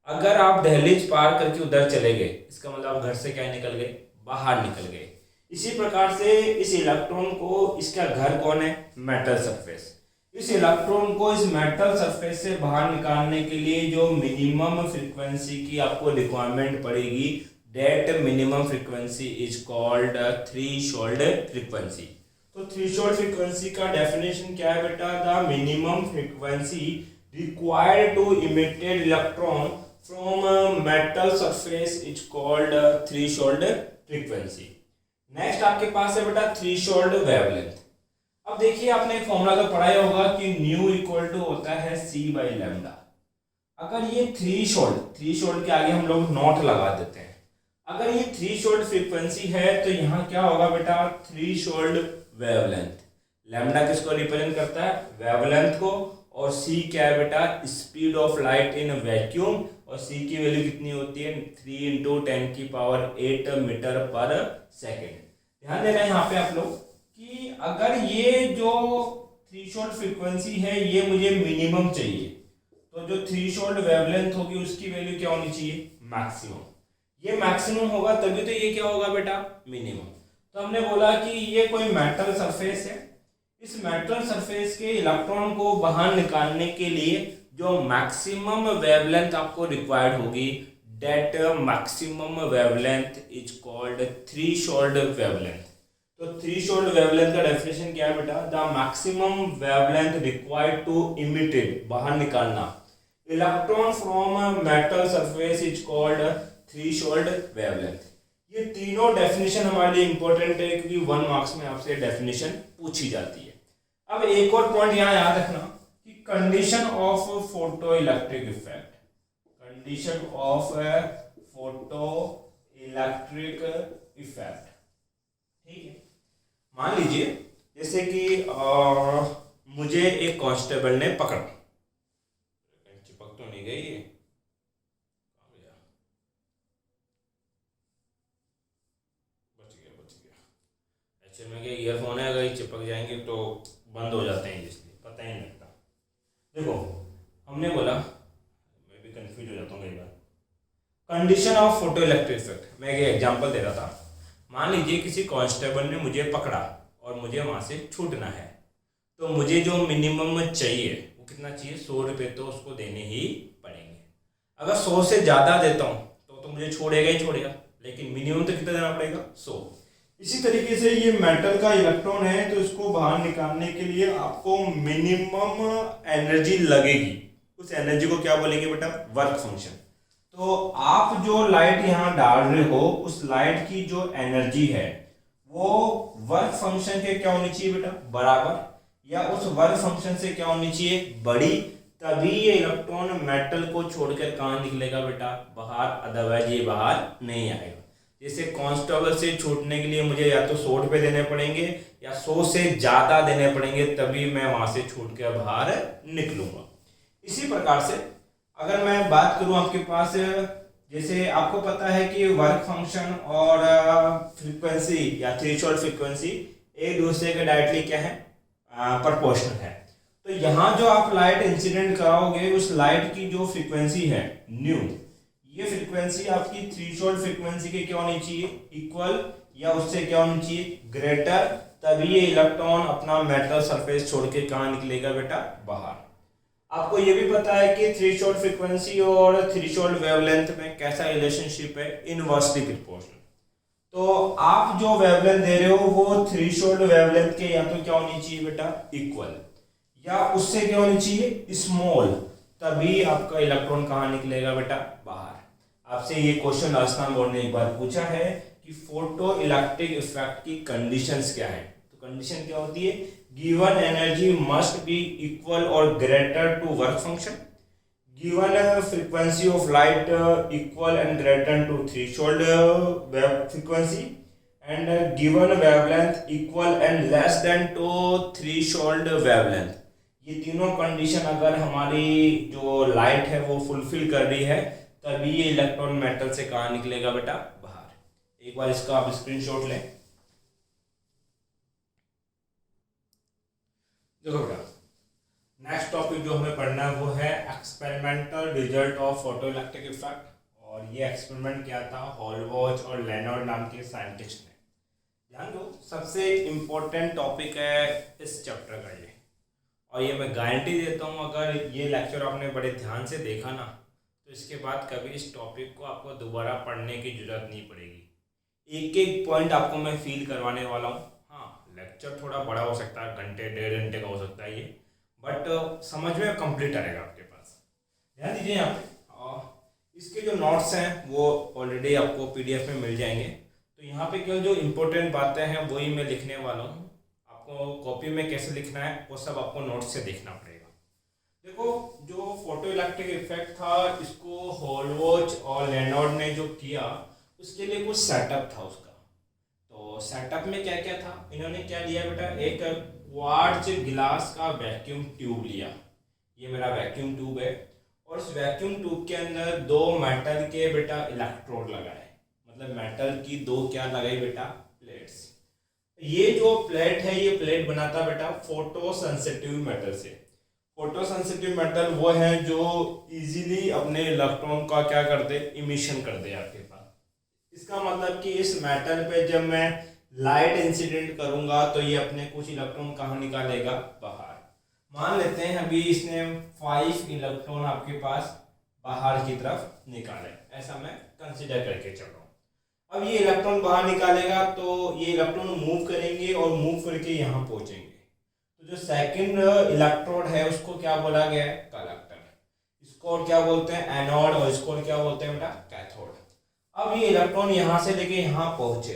अगर आप दहलीज पार करके उधर चले गए, इसका मतलब आप घर से क्या निकल गए, बाहर निकल गए। इसी प्रकार से इस इलेक्ट्रॉन को, इसका घर कौन है, मेटल सरफेस, इस इलेक्ट्रॉन को इस मेटल सरफेस से बाहर निकालने के लिए जो मिनिमम फ्रीक्वेंसी की आपको रिक्वायरमेंट पड़ेगी, that minimum frequency is called threshold frequency. तो थ्रेशोल्ड फ्रीक्वेंसी का डेफिनेशन क्या है बेटा, the minimum frequency required to emitted electron from metal surface is called threshold frequency. Next आपके पास है बेटा थ्रेशोल्ड वेवलेंथ। अब देखिए आपने एक फॉर्मूला तो पढ़ा ही होगा कि न्यू इक्वल टू होता है c/λ। अगर ये थ्रेशोल्ड के आगे हम लोग नॉट लगा देते हैं, अगर ये थ्रेशोल्ड फ्रीक्वेंसी है तो यहाँ क्या होगा बेटा, थ्रेशोल्ड वेवलेंथ। लैम्डा किसको रिप्रेजेंट करता है, वेवलेंथ को, और c क्या है बेटा, speed of light in vacuum, और c की वैल्यू कितनी होती है, 3 × 10⁸ मीटर पर सेकेंड। ध्यान देना है यहाँ पे आप लोग कि अगर ये जो थ्रेशोल्ड फ्रीक्वेंसी है ये मुझे मिनिमम चाहिए, तो जो थ्रेशोल्ड वेवलेंथ होगी उसकी वैल्यू क्या होनी चाहिए, मैक्सिमम। ये मैक्सिमम होगा तभी तो ये क्या होगा बेटा, मिनिमम। तो हमने बोला कि ये कोई मेटल सरफेस है, इस मेटल सरफेस के इलेक्ट्रॉन को बाहर निकालने के लिए जो मैक्सिमम वेवलेंथ आपको रिक्वायर्ड होगी, that maximum wavelength is called threshold wavelength. तो थ्रेशोल्ड वेवलेंथ का डेफिनेशन क्या है बेटा, the maximum wavelength required to emitted, बाहर निकालना, electron from metal surface is called threshold wavelength. ये तीनों डेफिनेशन हमारे लिए इंपॉर्टेंट है क्योंकि 1 मार्क्स में आपसे डेफिनेशन पूछी जाती है। अब एक और पॉइंट यहाँ याद रखना कि condition of photoelectric effect, condition of photoelectric effect, ठीक है। मान लीजिए जैसे कि मुझे एक कांस्टेबल ने पकड़ा, चिपक तो नहीं गई, में क्या ईयरफोन है, अगर चिपक जाएंगे तो बंद हो जाते हैं, इसलिए पता ही नहीं लगता। देखो हमने बोला, मैं भी कंफ्यूज हो जाता हूँ कई बार, condition of photoelectric effect. मैं एक एग्जांपल दे रहा था, मान लीजिए किसी कांस्टेबल ने मुझे पकड़ा और मुझे वहाँ से छूटना है, तो मुझे जो मिनिमम चाहिए वो कितना चाहिए, 100 रुपये तो उसको देने ही पड़ेंगे। अगर 100 से ज़्यादा देता हूँ तो मुझे छोड़ेगा ही छोड़ेगा, लेकिन मिनिमम तो कितना देना पड़ेगा, 100। इसी तरीके से ये मेटल का इलेक्ट्रॉन है तो इसको बाहर निकालने के लिए आपको मिनिमम एनर्जी लगेगी, उस एनर्जी को क्या बोलेंगे बेटा, वर्क फंक्शन। तो आप जो लाइट यहाँ डाल रहे हो उस लाइट की जो एनर्जी है वो वर्क फंक्शन के क्या होनी चाहिए बेटा, बराबर, या उस वर्क फंक्शन से क्या होनी चाहिए, बड़ी, तभी ये इलेक्ट्रॉन मेटल को छोड़कर कहाँ निकलेगा बेटा, बाहर, अदरवाइज ये बाहर नहीं आएगा। जैसे कांस्टेबल से छूटने के लिए मुझे या तो 100 रुपये देने पड़ेंगे या 100 से ज़्यादा देने पड़ेंगे, तभी मैं वहाँ से छूट कर बाहर निकलूंगा। इसी प्रकार से अगर मैं बात करूँ आपके पास, जैसे आपको पता है कि वर्क फंक्शन और फ्रीक्वेंसी या थ्रेशोल्ड फ्रीक्वेंसी एक दूसरे के डायरेक्टली क्या है, प्रोपोर्शनल है। तो यहाँ जो आप लाइट इंसिडेंट कराओगे उस लाइट की जो फ्रीक्वेंसी है न्यू, ये फ्रीक्वेंसी आपकी थ्रेशोल्ड फ्रीक्वेंसी के क्या होनी चाहिए, इक्वल, या उससे क्या होनी चाहिए, ग्रेटर, तभी ये इलेक्ट्रॉन अपना मेटल सरफेस छोड़ के कहाँ निकलेगा बेटा, बाहर। आपको ये भी पता है कि थ्रेशोल्ड फ्रीक्वेंसी और थ्रेशोल्ड वेवलेंथ में कैसा रिलेशनशिप है, इनवर्सली प्रोपोर्शनल। तो आप जो वेवलेंथ दे रहे हो वो थ्रेशोल्ड वेवलेंथ के या तो क्या होनी चाहिए बेटा, इक्वल, या उससे क्या होनी चाहिए, स्मॉल, तभी आपका इलेक्ट्रॉन कहाँ निकलेगा बेटा, बाहर। आपसे ये क्वेश्चन राजस्थान बोर्ड ने एक बार पूछा है कि फोटो इलेक्ट्रिक इफेक्ट की कंडीशंस क्या है। तो कंडीशन क्या होती है, given energy must be equal और greater to work function, given frequency of light equal and greater to threshold wave frequency, and given wavelength equal and less than to threshold wavelength। ये तीनों कंडीशन अगर हमारी जो लाइट है वो फुलफिल कर रही है तभी ये इलेक्ट्रॉन मेटल से कहाँ निकलेगा बेटा, बाहर। एक बार इसका आप स्क्रीनशॉट लें। देखो बेटा, नेक्स्ट टॉपिक जो हमें पढ़ना है वो है experimental result of photoelectric effect. और ये एक्सपेरिमेंट क्या था, हॉलवॉच और लेनॉर्ड नाम के साइंटिस्ट ने। ध्यान दो, सबसे इम्पोर्टेंट टॉपिक है इस चैप्टर का ये, और ये मैं गारंटी देता हूँ अगर ये लेक्चर आपने बड़े ध्यान से देखा ना तो इसके बाद कभी इस टॉपिक को आपको दोबारा पढ़ने की जरूरत नहीं पड़ेगी। एक एक पॉइंट आपको मैं फील करवाने वाला हूँ। हाँ, लेक्चर थोड़ा बड़ा हो सकता है, घंटे 1.5 घंटे का हो सकता है ये, बट समझ में कंप्लीट रहेगा आपके पास। ध्यान दीजिए यहाँ पे, इसके जो नोट्स हैं वो ऑलरेडी आपको पीडीएफ में मिल जाएंगे। तो यहाँ पे केवल जो इम्पोर्टेंट बातें हैं वही मैं लिखने वाला हूँ। आपको कॉपी में कैसे लिखना है वो सब आपको नोट्स से देखना पड़ेगा। देखो, जो फोटो इलेक्ट्रिक इफेक्ट था इसको हॉलवॉच और लेनॉर्ड ने जो किया उसके लिए कुछ सेटअप था उसका। तो सेटअप में क्या क्या था, इन्होंने क्या लिया बेटा, एक क्वार्ट्ज गिलास का वैक्यूम ट्यूब लिया। ये मेरा वैक्यूम ट्यूब है, और इस वैक्यूम ट्यूब के अंदर 2 मेटल के बेटा इलेक्ट्रोड लगाए, मतलब मेटल की 2 क्या लगाई बेटा, प्लेट्स। ये जो प्लेट है ये प्लेट बनाता बेटा फोटो सेंसिटिव मेटल से। फोटो सेंसिटिव मेटल वो है जो इजीली अपने इलेक्ट्रॉन का क्या करते, इमिशन कर दे आपके पास। इसका मतलब कि इस मेटल पे जब मैं लाइट इंसिडेंट करूंगा तो ये अपने कुछ इलेक्ट्रॉन कहाँ निकालेगा, बाहर। मान लेते हैं अभी इसने 5 इलेक्ट्रॉन आपके पास बाहर की तरफ निकाले, ऐसा मैं कंसिडर करके चल रहा हूँ। अब ये इलेक्ट्रॉन बाहर निकालेगा तो ये इलेक्ट्रॉन मूव करेंगे और मूव करके यहाँ पहुंचेंगे। तो जो सेकंड इलेक्ट्रोड है उसको क्या बोला गया है, कलेक्टर। इसको और क्या बोलते हैं, एनोड, और इसको क्या बोलते हैं बेटा, कैथोड। अब ये इलेक्ट्रॉन यहाँ से लेके यहाँ पहुंचे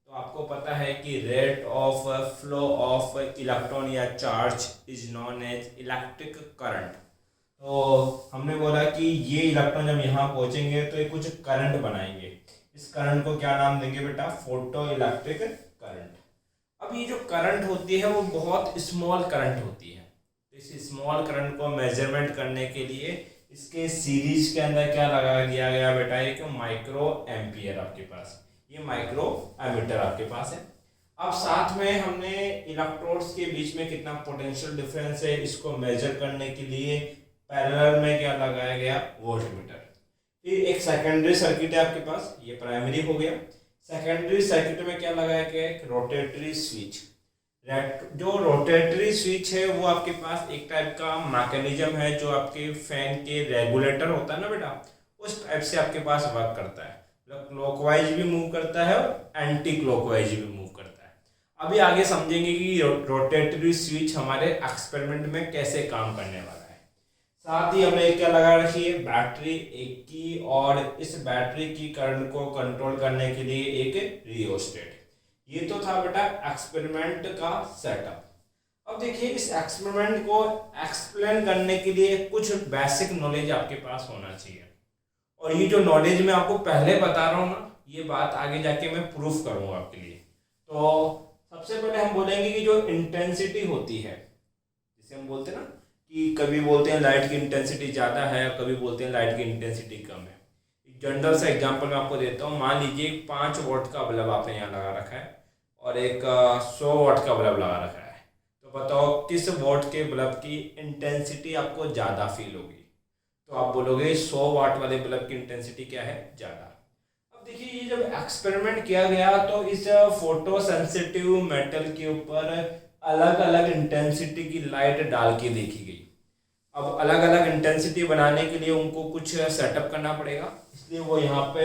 तो आपको पता है कि rate of flow of electron या charge is known as electric current. तो हमने बोला कि ये इलेक्ट्रॉन जब यहाँ पहुंचेंगे तो ये कुछ करंट बनाएंगे। इस करंट को क्या नाम देंगे बेटा, फोटो इलेक्ट्रिक करंट। अब ये जो करंट होती है वो बहुत स्मॉल करंट होती है। तो इस स्मॉल करंट को मेजरमेंट करने के लिए इसके सीरीज के अंदर क्या लगा दिया गया बेटा, एक माइक्रो एम्पियर आपके पास, ये माइक्रो एमीटर आपके पास है। अब साथ में हमने इलेक्ट्रोड्स के बीच में कितना पोटेंशियल डिफरेंस है इसको मेजर करने के लिए पैरेलल में क्या लगाया गया, वोल्टमीटर। फिर एक सेकेंडरी सर्किट है आपके पास, ये प्राइमरी हो गया। सेकेंडरी सर्किट में क्या लगाया गया, एक रोटेटरी स्विच। जो रोटेटरी स्विच है वो आपके पास एक टाइप का मैकेनिज्म है जो आपके फैन के रेगुलेटर होता है ना बेटा, उस टाइप से आपके पास वर्क करता है। मतलब क्लॉकवाइज भी मूव करता है और एंटी क्लॉकवाइज भी मूव करता है। अभी आगे समझेंगे कि रोटेटरी स्विच हमारे एक्सपेरिमेंट में कैसे काम करने वाला है। साथ ही हमने क्या लगा रखी है, बैटरी एक की, और इस बैटरी की करंट को कंट्रोल करने के लिए एक रियोस्टेट। ये तो था बेटा एक्सपेरिमेंट का सेटअप। अब देखिए, इस एक्सपेरिमेंट को एक्सप्लेन करने के लिए कुछ बेसिक नॉलेज आपके पास होना चाहिए, और ये जो नॉलेज मैं आपको पहले बता रहा हूँ ना, ये बात आगे जाके मैं प्रूफ करूँगा आपके लिए। तो सबसे पहले हम बोलेंगे कि जो इंटेंसिटी होती है, जिसे हम बोलते हैं ना कि कभी बोलते हैं लाइट की इंटेंसिटी ज़्यादा है, कभी बोलते हैं लाइट की इंटेंसिटी कम है। एक जनरल सा एग्जांपल मैं आपको देता हूँ। मान लीजिए 5 वॉट का बल्ब आपने यहाँ लगा रखा है और एक 100 वॉट का बल्ब लगा रखा है, तो बताओ किस वॉट के बल्ब की इंटेंसिटी आपको ज़्यादा फील होगी। तो आप बोलोगे 100 वाट वाले बल्ब की इंटेंसिटी क्या है, ज़्यादा। अब देखिए, ये जब एक्सपेरिमेंट किया गया तो इस फोटो सेंसिटिव मेटल के ऊपर अलग अलग इंटेंसिटी की लाइट डाल के देखी गई। अब अलग अलग इंटेंसिटी बनाने के लिए उनको कुछ सेटअप करना पड़ेगा, इसलिए वो यहाँ पे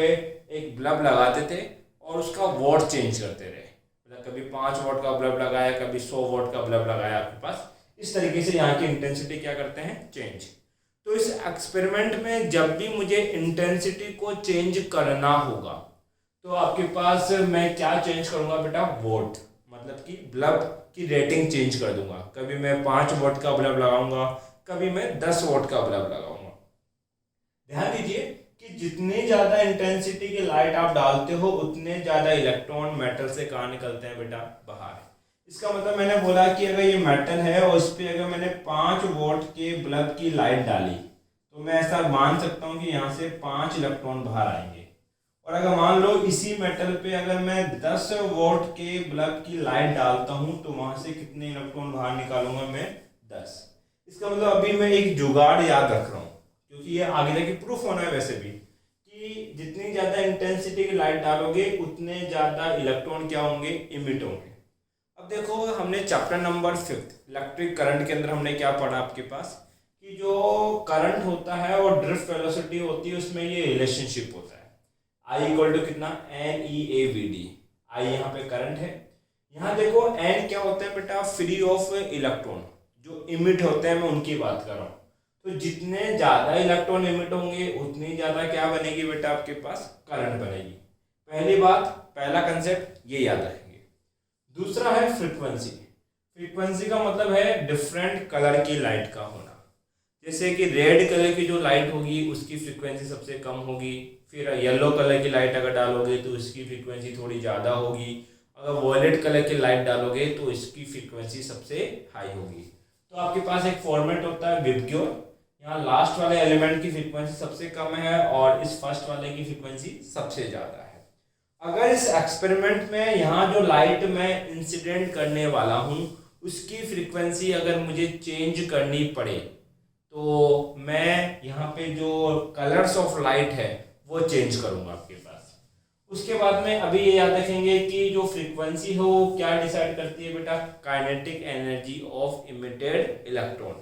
एक बल्ब लगाते थे और उसका वॉट चेंज करते रहे। मतलब कभी 5 वॉट का बल्ब लगाया, कभी 100 वॉट का बल्ब लगाया आपके पास। इस तरीके से यहाँ की इंटेंसिटी क्या करते हैं, चेंज। तो इस एक्सपेरिमेंट में जब भी मुझे इंटेंसिटी को चेंज करना होगा तो आपके पास मैं क्या चेंज करूँगा बेटा, वोट, मतलब कि बल्ब की रेटिंग चेंज कर दूंगा। कभी मैं 5 वोट का बल्ब लगाऊंगा, कभी मैं 10 वोट का बल्ब लगाऊंगा। ध्यान दीजिए कि जितनी ज़्यादा इंटेंसिटी की लाइट आप डालते हो उतने ज़्यादा इलेक्ट्रॉन मेटल से कहाँ निकलते हैं बेटा, बाहर। इसका मतलब मैंने बोला कि अगर ये मेटल है और इस पर अगर मैंने 5 वोट के बल्ब की लाइट डाली तो मैं ऐसा मान सकता हूँ कि यहाँ से 5 इलेक्ट्रॉन बाहर आएंगे। और अगर मान लो इसी मेटल पे अगर मैं 10 वोट के बल्ब की लाइट डालता हूँ तो वहां से कितने इलेक्ट्रॉन बाहर निकालूंगा मैं, 10। इसका मतलब अभी मैं एक जुगाड़ याद रख रहा हूँ, क्योंकि ये आगे जाके प्रूफ होना है वैसे भी, कि जितनी ज्यादा इंटेंसिटी की लाइट डालोगे उतने ज्यादा इलेक्ट्रॉन क्या होंगे, इमिट होंगे। अब देखो हमने चैप्टर नंबर 5 इलेक्ट्रिक करंट के अंदर हमने क्या पढ़ा आपके पास, कि जो करंट होता है और ड्रिफ्ट वेलोसिटी होती है उसमें ये रिलेशनशिप होता है। I इक्वल टू कितना, NeAVD। I यहाँ पे करंट है। यहाँ देखो N क्या होता है बेटा, फ्री ऑफ इलेक्ट्रॉन, जो इमिट होते हैं मैं उनकी बात कर रहा हूँ। तो जितने ज्यादा इलेक्ट्रॉन इमिट होंगे उतनी ज्यादा क्या बनेगी बेटा, आपके पास करंट बनेगी। पहली बात, पहला कंसेप्ट ये याद रखेंगे। दूसरा है फ्रीक्वेंसी। फ्रीक्वेंसी का मतलब है डिफरेंट कलर की लाइट का होना। जैसे कि रेड कलर की जो लाइट होगी उसकी फ्रीक्वेंसी सबसे कम होगी, फिर येलो कलर की लाइट अगर डालोगे तो इसकी फ्रीक्वेंसी थोड़ी ज़्यादा होगी, अगर वॉयलेट कलर की लाइट डालोगे तो इसकी फ्रीक्वेंसी सबसे हाई होगी। तो आपके पास एक फॉर्मेट होता है विबग्योर, यहाँ लास्ट वाले एलिमेंट की फ्रीक्वेंसी सबसे कम है और इस फर्स्ट वाले की फ्रीक्वेंसी सबसे ज़्यादा है। अगर इस एक्सपेरिमेंट में यहाँ जो लाइट मैं इंसिडेंट करने वाला हूँ उसकी फ्रीक्वेंसी अगर मुझे चेंज करनी पड़े तो मैं यहाँ पे जो कलर्स ऑफ लाइट है वो चेंज करूंगा आपके पास। उसके बाद में अभी ये याद रखेंगे कि जो फ्रीक्वेंसी है वो क्या डिसाइड करती है बेटा, kinetic energy of emitted electron.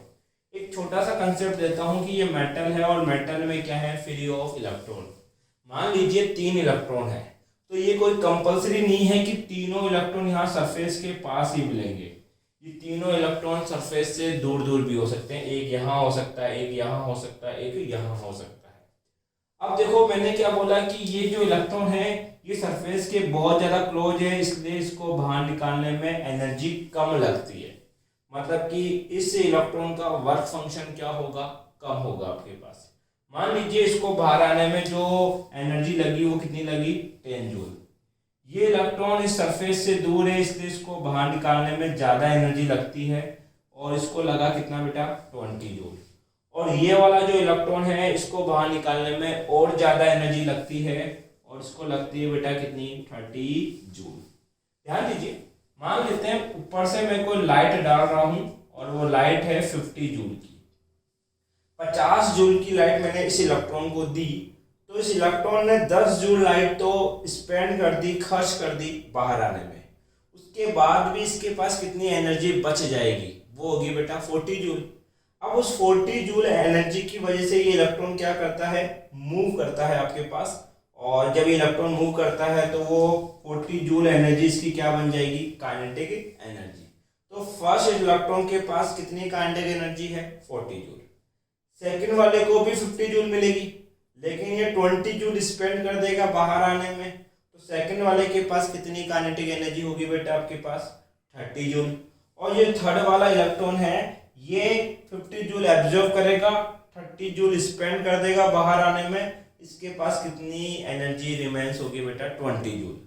एक छोटा सा कंसेप्ट देता हूँ कि ये मेटल है और मेटल में क्या है, फ्री ऑफ इलेक्ट्रॉन। मान लीजिए 3 इलेक्ट्रॉन है तो ये कोई कंपल्सरी नहीं है कि तीनों इलेक्ट्रॉन यहाँ सरफेस के पास ही मिलेंगे। ये तीनों इलेक्ट्रॉन सरफेस से दूर दूर भी हो सकते हैं, एक यहाँ हो सकता है, एक यहाँ हो सकता है, एक यहाँ हो सकता है। अब देखो मैंने क्या बोला कि ये जो इलेक्ट्रॉन है ये सरफेस के बहुत ज़्यादा क्लोज है, इसलिए इसको बाहर निकालने में एनर्जी कम लगती है। मतलब कि इस इलेक्ट्रॉन का वर्क फंक्शन क्या होगा, कम होगा आपके पास। मान लीजिए इसको बाहर आने में जो एनर्जी लगी वो कितनी लगी, 10 जूल। ये इलेक्ट्रॉन इस सरफेस से दूर है इसलिए इसको बाहर निकालने में ज़्यादा एनर्जी लगती है और इसको लगा कितना बेटा, 20 जूल। और ये वाला जो इलेक्ट्रॉन है इसको बाहर निकालने में और ज़्यादा एनर्जी लगती है और इसको लगती है बेटा कितनी, 30 जूल। ध्यान दीजिए, मान लेते हैं ऊपर से मैं कोई लाइट डाल रहा हूँ और वो लाइट है 50 जूल की। 50 जूल की लाइट मैंने इस इलेक्ट्रॉन को दी तो इस इलेक्ट्रॉन ने 10 जूल लाइट तो स्पेंड कर दी, खर्च कर दी बाहर आने में। उसके बाद भी इसके पास कितनी एनर्जी बच जाएगी, वो होगी बेटा 40 जूल। अब उस 40 जूल एनर्जी की वजह से ये इलेक्ट्रॉन क्या करता है, मूव करता है आपके पास। और जब ये इलेक्ट्रॉन मूव करता है तो वो 40 जूल एनर्जी इसकी क्या बन जाएगी, काइनेटिक एनर्जी। तो फर्स्ट इलेक्ट्रॉन के पास कितनी काइनेटिक एनर्जी है, 40 जूल। सेकंड वाले को भी 50 जूल मिलेगी, लेकिन ये 20 जूल स्पेंड कर देगा बाहर आने में। तो सेकंड वाले के पास कितनी काइनेटिक एनर्जी होगी बेटा, आपके पास 30 जूल। और ये थर्ड वाला इलेक्ट्रॉन है ये 50 जूल एब्जॉर्ब करेगा, 30 जूल स्पेंड कर देगा बाहर आने में। इसके पास कितनी एनर्जी रिमेन्स होगी बेटा, 20 जूल।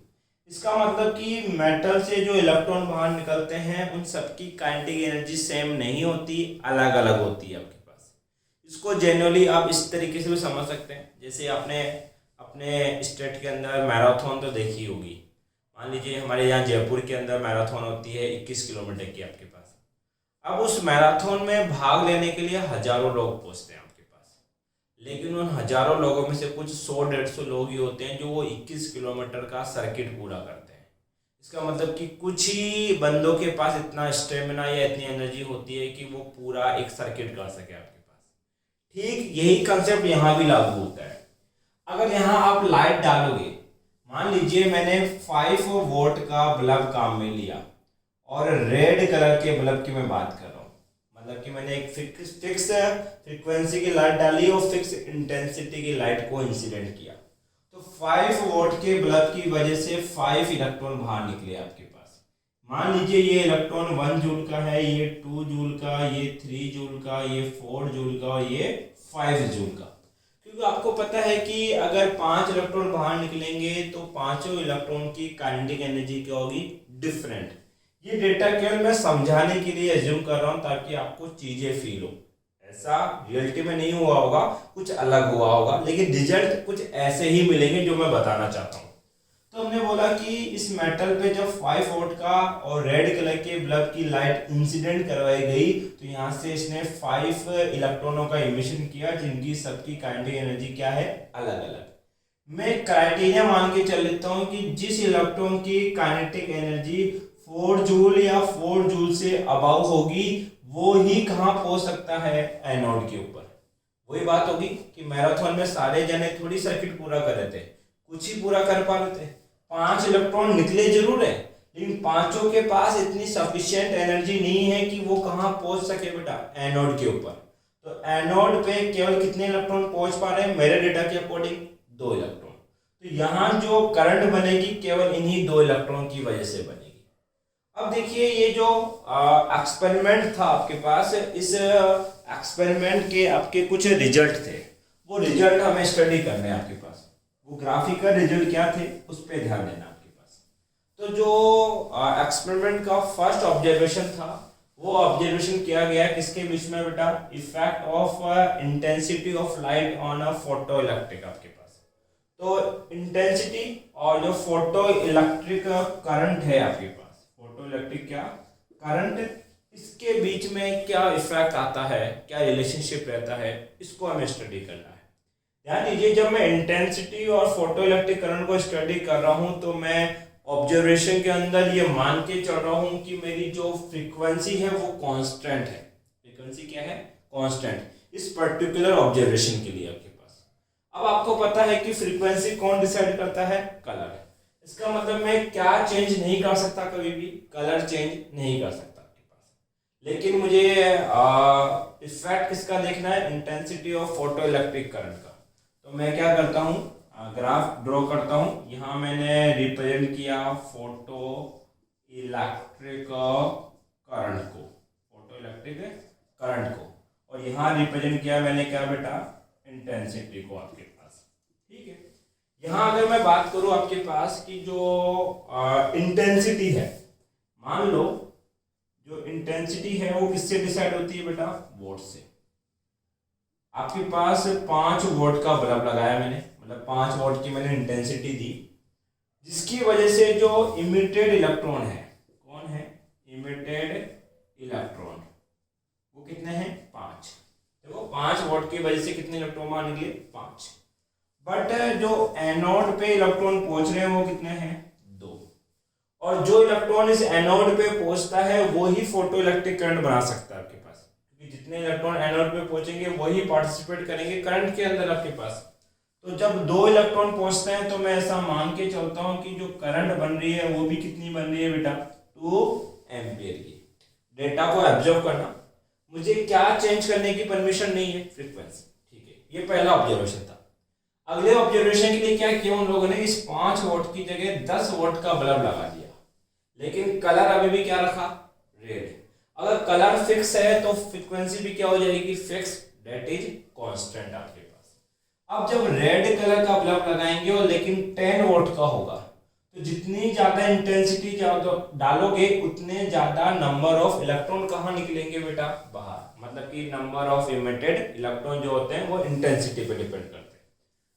इसका मतलब कि मेटल से जो इलेक्ट्रॉन बाहर निकलते हैं उन सबकी काइनेटिक एनर्जी सेम नहीं होती, अलग अलग होती है आपके पास। इसको जनरली आप इस तरीके से भी समझ सकते हैं, जैसे आपने अपने स्टेट के अंदर मैराथन तो देखी होगी। मान लीजिए हमारे यहाँ जयपुर के अंदर मैराथन होती है 21 किलोमीटर की आपके पास। अब उस मैराथन में भाग लेने के लिए हजारों लोग पहुँचते हैं आपके पास, लेकिन उन हजारों लोगों में से कुछ 100-150 लोग ही होते हैं जो वो 21 किलोमीटर का सर्किट पूरा करते हैं। इसका मतलब कि कुछ ही बंदों के पास इतना स्टेमिना या इतनी एनर्जी होती है कि वो पूरा एक सर्किट कर सके आपके पास। ठीक यही कंसेप्ट यहाँ भी लागू होता है। अगर यहाँ आप लाइट डालोगे, मान लीजिए मैंने 5 वोल्ट का बल्ब काम में लिया और रेड कलर के बल्ब की मैं बात कर रहा हूँ, मतलब कि मैंने एक फिक्स फ्रीक्वेंसी की लाइट डाली और फिक्स इंटेंसिटी की लाइट को इंसिडेंट किया, तो 5 वोल्ट के बल्ब की वजह से 5 इलेक्ट्रॉन बाहर निकले आपके पास। मान लीजिए ये इलेक्ट्रॉन 1 जूल का है, ये 2 जूल का, ये 3 जूल का, ये 4 जूल का और ये 5 जूल का। क्योंकि आपको पता है कि अगर 5 इलेक्ट्रॉन बाहर निकलेंगे तो पांचों इलेक्ट्रॉन की काइनेटिक एनर्जी क्या होगी, डिफरेंट। ये डेटा केवल मैं समझाने के लिए एज्यूम कर रहा हूं ताकि आपको चीजें फील हो। ऐसा रियलिटी में नहीं हुआ होगा, कुछ अलग हुआ होगा, लेकिन रिजल्ट कुछ ऐसे ही मिलेंगे जो मैं बताना चाहता हूँ। तो हमने बोला कि इस मेटल पे जब 5 वोल्ट का और रेड कलर के बल्ब की लाइट इंसिडेंट करवाई गई तो यहाँ से इसने 5 इलेक्ट्रॉनों का इमिशन किया, जिनकी सबकी काइनेटिक एनर्जी क्या है, अलग अलग। मैं क्राइटेरिया मान के चल लेता हूँ कि जिस इलेक्ट्रॉन की काइनेटिक एनर्जी 4 जूल या 4 जूल से अबाव होगी वो ही कहाँ पहुंच सकता है, एनोड के ऊपर। वही बात होगी कि मैराथन में सारे जने थोड़ी सर्किट पूरा कर रहे थे, कुछ ही पूरा कर पा रहे थे। 5 इलेक्ट्रॉन निकले जरूर है, लेकिन पांचों के पास इतनी सफिशिएंट एनर्जी नहीं है कि वो कहाँ पहुंच सके बेटा, एनोड के ऊपर। तो एनोड पे केवल कितने इलेक्ट्रॉन पहुंच पा रहे हैं मेरे डेटा के अकॉर्डिंग, 2 इलेक्ट्रॉन। तो यहाँ जो करंट बनेगी केवल इन्हीं 2 इलेक्ट्रॉन की वजह से बनेगी। अब देखिए ये जो एक्सपेरिमेंट था आपके पास, इस एक्सपेरिमेंट के आपके कुछ रिजल्ट थे, वो रिजल्ट हमें स्टडी करने हैं आपके पास। वो ग्राफिकल रिजल्ट क्या थे उस पर ध्यान देना आपके पास। तो जो एक्सपेरिमेंट का फर्स्ट ऑब्जर्वेशन था वो ऑब्जर्वेशन किया गया किसके बीच में बेटा, effect of intensity of light on a photo electric आपके पास। तो इंटेंसिटी और जो फोटो इलेक्ट्रिक करंट है आपके पास, फोटो इलेक्ट्रिक क्या करंट, इसके बीच में क्या इफेक्ट आता है, क्या रिलेशनशिप रहता है, इसको हमें स्टडी करना है। ध्यान दीजिए जब मैं इंटेंसिटी और फोटो इलेक्ट्रिक करंट को स्टडी कर रहा हूं तो मैं ऑब्जर्वेशन के अंदर ये मान के चल रहा हूं कि मेरी जो फ्रीक्वेंसी है वो कांस्टेंट है। फ्रीक्वेंसी क्या है, कांस्टेंट, इस पर्टिकुलर ऑब्जर्वेशन के लिए आपके पास। अब आपको पता है कि फ्रीक्वेंसी कौन डिसाइड करता है, कलर। इसका मतलब मैं क्या चेंज नहीं कर सकता, कभी भी कलर चेंज नहीं कर सकता आपके पास। लेकिन मुझे इफेक्ट किसका देखना है, intensity of photo electric current का। तो मैं क्या करता हूँ, ग्राफ ड्रॉ करता हूँ। यहाँ मैंने रिप्रेजेंट किया फोटो इलेक्ट्रिक करंट को, फोटो इलेक्ट्रिक करंट को, और यहाँ रिप्रेजेंट किया मैंने क्या बेटा, इंटेंसिटी को आपके पास। ठीक है, यहाँ अगर मैं बात करूं आपके पास कि जो इंटेंसिटी है, मान लो जो इंटेंसिटी है वो किससे डिसाइड होती है बेटा, वोल्ट से। आपके पास 5 वोल्ट का बल्ब लगाया मैंने, मतलब 5 वोल्ट की मैंने इंटेंसिटी दी, जिसकी वजह से जो इमिटेड इलेक्ट्रॉन है, कौन है, इमिटेड इलेक्ट्रॉन, वो कितने हैं, 5। देखो 5 वोल्ट की वजह से कितने इलेक्ट्रॉन बाहर निकले, 5। बट जो एनोड पे इलेक्ट्रॉन पहुंच रहे हैं वो कितने हैं, 2। और जो इलेक्ट्रॉन इस एनोड पे पहुंचता है वो ही फोटो इलेक्ट्रिक करंट बना सकता है आपके पास, क्योंकि जितने इलेक्ट्रॉन एनोड पे पहुंचेंगे वही पार्टिसिपेट करेंगे करंट के अंदर आपके पास। तो जब 2 इलेक्ट्रॉन पहुंचते हैं तो मैं ऐसा मान के चलता हूं कि जो करंट बन रही है वो भी कितनी बन रही है बेटा, 2 एम्पियर की। डेटा को ऑब्जर्व करना, मुझे क्या चेंज करने की परमिशन नहीं है, फ्रीक्वेंसी। ठीक है, ये पहला ऑब्जर्वेशन था। अगले ऑब्जर्वेशन के लिए क्या किया उन लोगों ने, इस 5 वोल्ट की जगह 10 वोल्ट का बल्ब लगा दिया, लेकिन कलर अभी भी क्या रखा, रेड। अगर कलर फिक्स है तो फ्रीक्वेंसी भी क्या हो जाएगी, फिक्स, दैट इज कांस्टेंट आपके पास। अब जब रेड कलर का बल्ब लगाएंगे और लेकिन 10 वोल्ट का होगा, तो जितनी ज्यादा इंटेंसिटी डालोगे उतने ज्यादा नंबर ऑफ इलेक्ट्रॉन कहाँ निकलेंगे बेटा, बाहर। मतलब कि नंबर ऑफ इमिटेड इलेक्ट्रॉन जो होते हैं वो इंटेंसिटी पे डिपेंड करते हैं।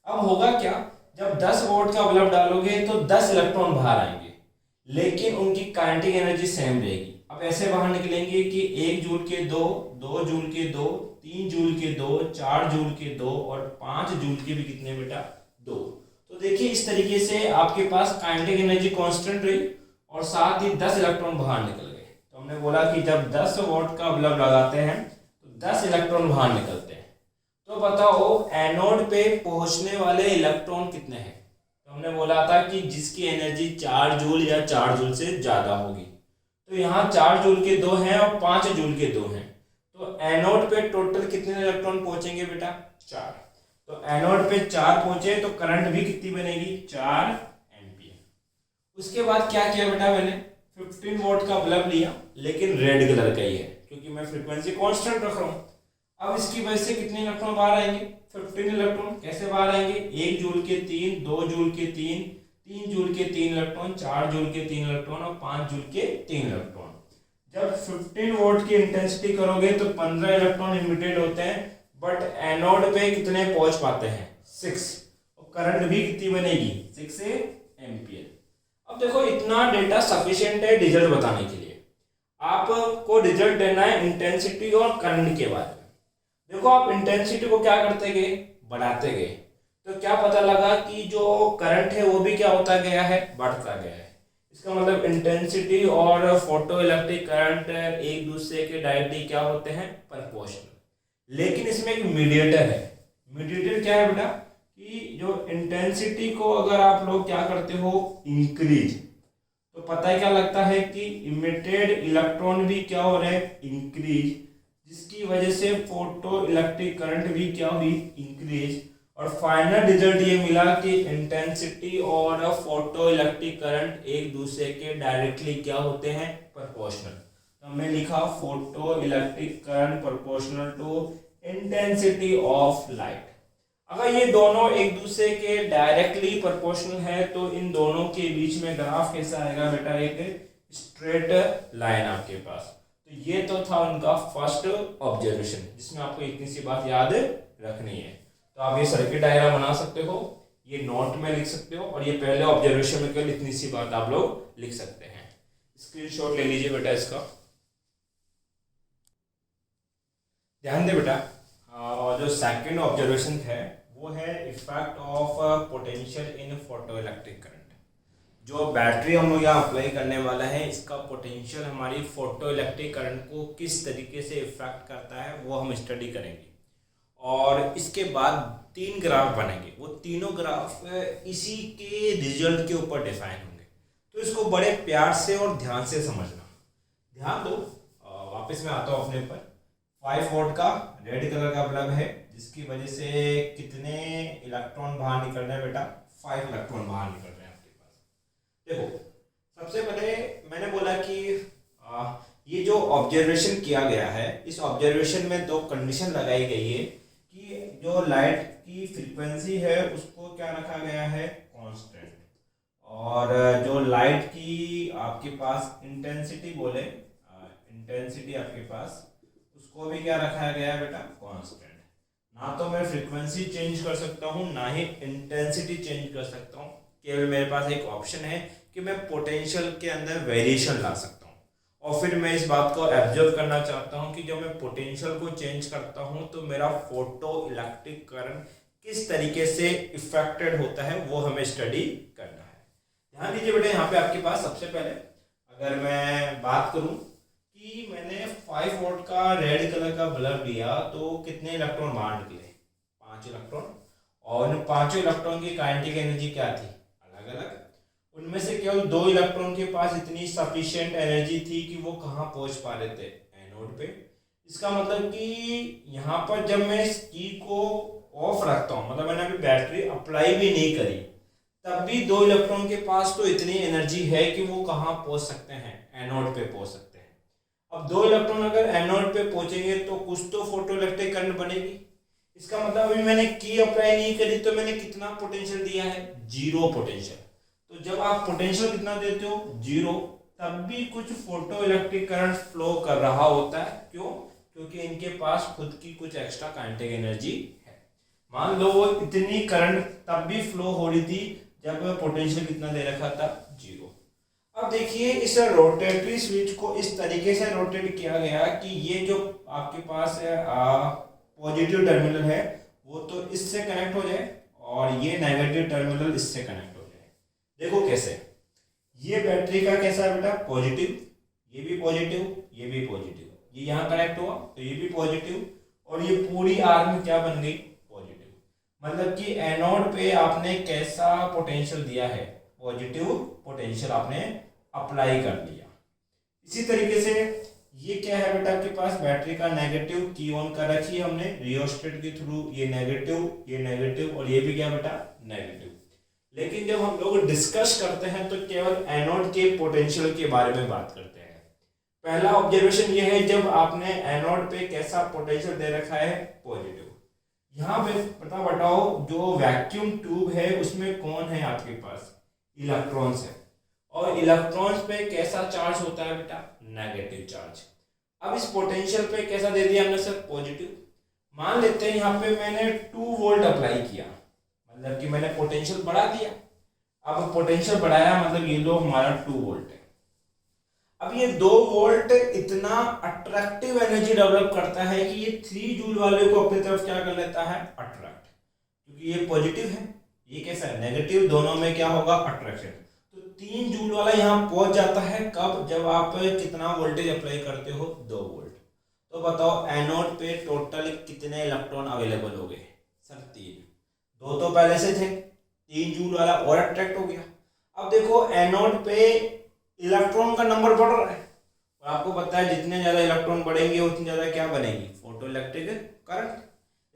अब होगा क्या, जब 10 वोल्ट का बल्ब डालोगे तो 10 इलेक्ट्रॉन बाहर आएंगे, लेकिन उनकी काइनेटिक एनर्जी सेम रहेगी। अब ऐसे बाहर निकलेंगे कि 1 जूल के 2, 2 जूल के 2, 3 जूल के 2, 4 जूल के 2 और 5 जूल के भी कितने बेटा, 2। तो देखिए इस तरीके से आपके पास काइनेटिक एनर्जी कांस्टेंट रही और साथ ही 10 इलेक्ट्रॉन बाहर निकल गए। तो हमने बोला कि जब 10 वोल्ट का बल्ब लगाते हैं तो 10 इलेक्ट्रॉन बाहर निकलते हैं। तो बताओ एनोड पे पहुंचने वाले इलेक्ट्रॉन कितने हैं। तो हमने बोला था कि जिसकी एनर्जी 4 जूल या 4 जूल से ज्यादा होगी। तो यहाँ 4 जूल के 2 हैं और 5 जूल के 2 हैं। तो एनोड पे टोटल कितने इलेक्ट्रॉन पहुंचेंगे बेटा, 4। तो एनोड पे 4 पहुंचे तो करंट भी कितनी बनेगी, 4 एम्पियर। उसके बाद क्या किया बेटा, मैंने 15 वोल्ट का बल्ब लिया, लेकिन रेड कलर का ही है क्योंकि मैं फ्रीक्वेंसी कांस्टेंट रख रहा हूँ। अब इसकी वजह से कितने इलेक्ट्रॉन बाहर आएंगे, 15 इलेक्ट्रॉन। कैसे बाहर आएंगे, 1 जूल के 3, 2 जूल के 3, 3 जूल के 3 इलेक्ट्रॉन, 4 जूल के 3 इलेक्ट्रॉन और 5 जूल के 3 इलेक्ट्रॉन। जब 15 वोल्ट की इंटेंसिटी करोगे तो 15 इलेक्ट्रॉन इमिटेड होते हैं, बट एनोड पे कितने पहुंच पाते हैं, 6। और करंट भी कितनी बनेगी, 6 एम्पियर। अब देखो इतना डेटा सफिशिएंट है रिजल्ट बताने के लिए। आपको रिजल्ट देना है इंटेंसिटी और करंट के बारे में। देखो आप इंटेंसिटी को क्या करते गए, बढ़ाते गए, तो क्या पता लगा कि जो करंट है वो भी क्या होता गया है, बढ़ता गया है। इसका मतलब इंटेंसिटी और फोटो इलेक्ट्रिक करंट एक दूसरे के डायरेक्टली क्या होते हैं, प्रोपोर्शनल। लेकिन इसमें एक मीडिएटर है। मीडिएटर क्या है बेटा, कि जो इंटेंसिटी को अगर आप लोग क्या करते हो, इंक्रीज, तो पता है क्या लगता है कि इमिटेड इलेक्ट्रॉन भी क्या हो रहे हैं, इंक्रीज, जिसकी वजह से फोटो इलेक्ट्रिक करंट भी क्या हुई, इंक्रीज। और फाइनल रिजल्ट ये मिला कि इंटेंसिटी और फोटो इलेक्ट्रिक करंट एक दूसरे के डायरेक्टली क्या होते हैं, प्रोपोर्शनल। तो हमने लिखा photo electric current proportional to intensity of light. अगर ये दोनों एक दूसरे के डायरेक्टली प्रोपोर्शनल है तो इन दोनों के बीच में ग्राफ कैसा आएगा बेटा, एक स्ट्रेट लाइन आपके पास। तो ये तो था उनका फर्स्ट ऑब्जर्वेशन, जिसमें आपको इतनी सी बात याद रखनी है। तो आप ये सर्किट डायग्राम बना सकते हो, ये नोट में लिख सकते हो, और ये पहले ऑब्जर्वेशन में केवल इतनी सी बात आप लोग लिख सकते हैं। स्क्रीनशॉट ले लीजिए बेटा इसका, ध्यान दे बेटा। और जो सेकंड ऑब्जर्वेशन है वो है effect of potential in photo electric current. जो बैटरी हम लोग यहाँ अप्लाई करने वाला है, इसका पोटेंशियल हमारी फोटो इलेक्ट्रिक करंट को किस तरीके से इफेक्ट करता है वो हम स्टडी करेंगे। और इसके बाद 3 ग्राफ बनेंगे, वो तीनों ग्राफ इसी के रिजल्ट के ऊपर डिफाइन होंगे। तो इसको बड़े प्यार से और ध्यान से समझना। ध्यान दो, वापस मैं आता हूँ अपने ऊपर। 5 वोल्ट का रेड कलर का बल्ब है, जिसकी वजह से कितने इलेक्ट्रॉन बाहर निकल रहे हैं बेटा, 5 इलेक्ट्रॉन बाहर निकल रहे हैं आपके पास। देखो सबसे पहले मैंने बोला कि ये जो ऑब्जर्वेशन किया गया है, इस ऑब्जर्वेशन में 2 कंडीशन लगाई गई है कि जो लाइट की फ्रीक्वेंसी है उसको क्या रखा गया है, कांस्टेंट, और जो लाइट की आपके पास इंटेंसिटी बोले, इंटेंसिटी आपके पास उसको भी क्या रखा गया है बेटा, कांस्टेंट। ना तो मैं फ्रीक्वेंसी चेंज कर सकता हूँ, ना ही इंटेंसिटी चेंज कर सकता हूँ। केवल मेरे पास एक ऑप्शन है कि मैं पोटेंशियल के अंदर वेरिएशन ला सकता हूँ। और फिर मैं इस बात को ऑब्जर्व करना चाहता हूँ कि जब मैं पोटेंशियल को चेंज करता हूँ तो मेरा फोटो इलेक्ट्रिक करंट किस तरीके से इफेक्टेड होता है, वो हमें स्टडी करना है। ध्यान दीजिए बेटा, यहाँ पे आपके पास सबसे पहले अगर मैं बात करूँ कि मैंने 5 वोल्ट का रेड कलर का बल्ब लिया तो कितने इलेक्ट्रॉन बाहर निकले, 5 इलेक्ट्रॉन। और उन 5 इलेक्ट्रॉन की काइनेटिक एनर्जी क्या थी, अलग अलग। उनमें से केवल 2 इलेक्ट्रॉन के पास इतनी सफिशिएंट एनर्जी थी कि वो कहाँ पहुंच पा रहे थे, एनोड पे। इसका मतलब कि यहाँ पर जब मैं इस की को ऑफ रखता हूँ, मतलब मैंने अभी बैटरी अप्लाई भी नहीं करी, तब भी 2 इलेक्ट्रॉन के पास तो इतनी एनर्जी है कि वो कहाँ पहुंच सकते हैं, एनोड पे पहुंच सकते हैं। अब 2 इलेक्ट्रॉन अगर एनोड पे पहुंचेंगे तो कुछ तो फोटो इलेक्ट्रिक करंट बनेगी। इसका मतलब अभी मैंने की अप्लाई नहीं करी तो मैंने कितना पोटेंशियल दिया है, 0 पोटेंशियल। तो जब आप पोटेंशियल कितना देते हो, 0, तब भी कुछ फोटो इलेक्ट्रिक करंट फ्लो कर रहा होता है। क्यों? क्योंकि इनके पास खुद की कुछ एक्स्ट्रा काइनेटिक एनर्जी है। मान लो वो इतनी करंट तब भी फ्लो हो रही थी जब पोटेंशियल कितना दे रखा था, 0। अब देखिए इस रोटेटरी स्विच को इस तरीके से रोटेट किया गया कि ये जो आपके पास पॉजिटिव टर्मिनल है वो तो इससे कनेक्ट हो जाए और ये नेगेटिव टर्मिनल इससे कनेक्ट हो जाए। देखो कैसे, ये बैटरी का कैसा है बेटा, पॉजिटिव, ये भी पॉजिटिव, ये भी पॉजिटिव, ये यहाँ कनेक्ट हुआ तो ये भी पॉजिटिव और ये पूरी आर्म क्या बन गई, पॉजिटिव। मतलब कि एनोड पे आपने कैसा पोटेंशियल दिया है, पॉजिटिव पोटेंशियल आपने अप्लाई कर लिया। इसी तरीके से ये क्या है बेटा, आपके पास बैटरी का नेगेटिव की ऑन कर रखी है हमने रियोस्टेट के थ्रू, ये नेगेटिव और ये भी क्या बेटा, नेगेटिव। लेकिन जब हम लोग डिस्कस करते हैं तो केवल एनोड के पोटेंशियल के बारे में बात करते हैं। पहला ऑब्जर्वेशन ये है, जब आपने एनोड पे कैसा पोटेंशियल दे रखा है, पॉजिटिव। यहाँ पे बताओ जो वैक्यूम ट्यूब है उसमें कौन है आपके पास, इलेक्ट्रॉन्स है, और इलेक्ट्रॉन्स पे कैसा चार्ज होता है बेटा, नेगेटिव चार्ज। अब इस पोटेंशियल पे कैसा दे दिया हमने सर, पॉजिटिव। मान लेते हैं यहाँ पे मैंने 2 वोल्ट अप्लाई किया, मतलब कि मैंने पोटेंशियल बढ़ा दिया। अब पोटेंशियल बढ़ाया मतलब ये लो हमारा 2 वोल्ट है। अब ये 2 वोल्ट इतना अट्रैक्टिव एनर्जी डेवलप करता है कि ये 3 जूल वाले को अपनी तरफ क्या कर लेता है, अट्रैक्ट। क्योंकि ये पॉजिटिव है, ये कैसा है, नेगेटिव, दोनों में क्या होगा, अट्रैक्शन। तो 3 जूल वाला यहाँ पहुंच जाता है कब, जब आप कितना वोल्टेज अप्लाई करते हो, 2 वोल्ट। तो बताओ एनोड पे टोटल कितने इलेक्ट्रॉन अवेलेबल हो गए, सर 3। 2 तो पहले से थे, 3 जूल वाला और अट्रैक्ट हो गया। अब देखो एनोड पे इलेक्ट्रॉन का नंबर बढ़ रहा है, और आपको पता है जितने ज्यादा इलेक्ट्रॉन बढ़ेंगे उतनी ज्यादा क्या बनेगी, फोटो इलेक्ट्रिक करंट।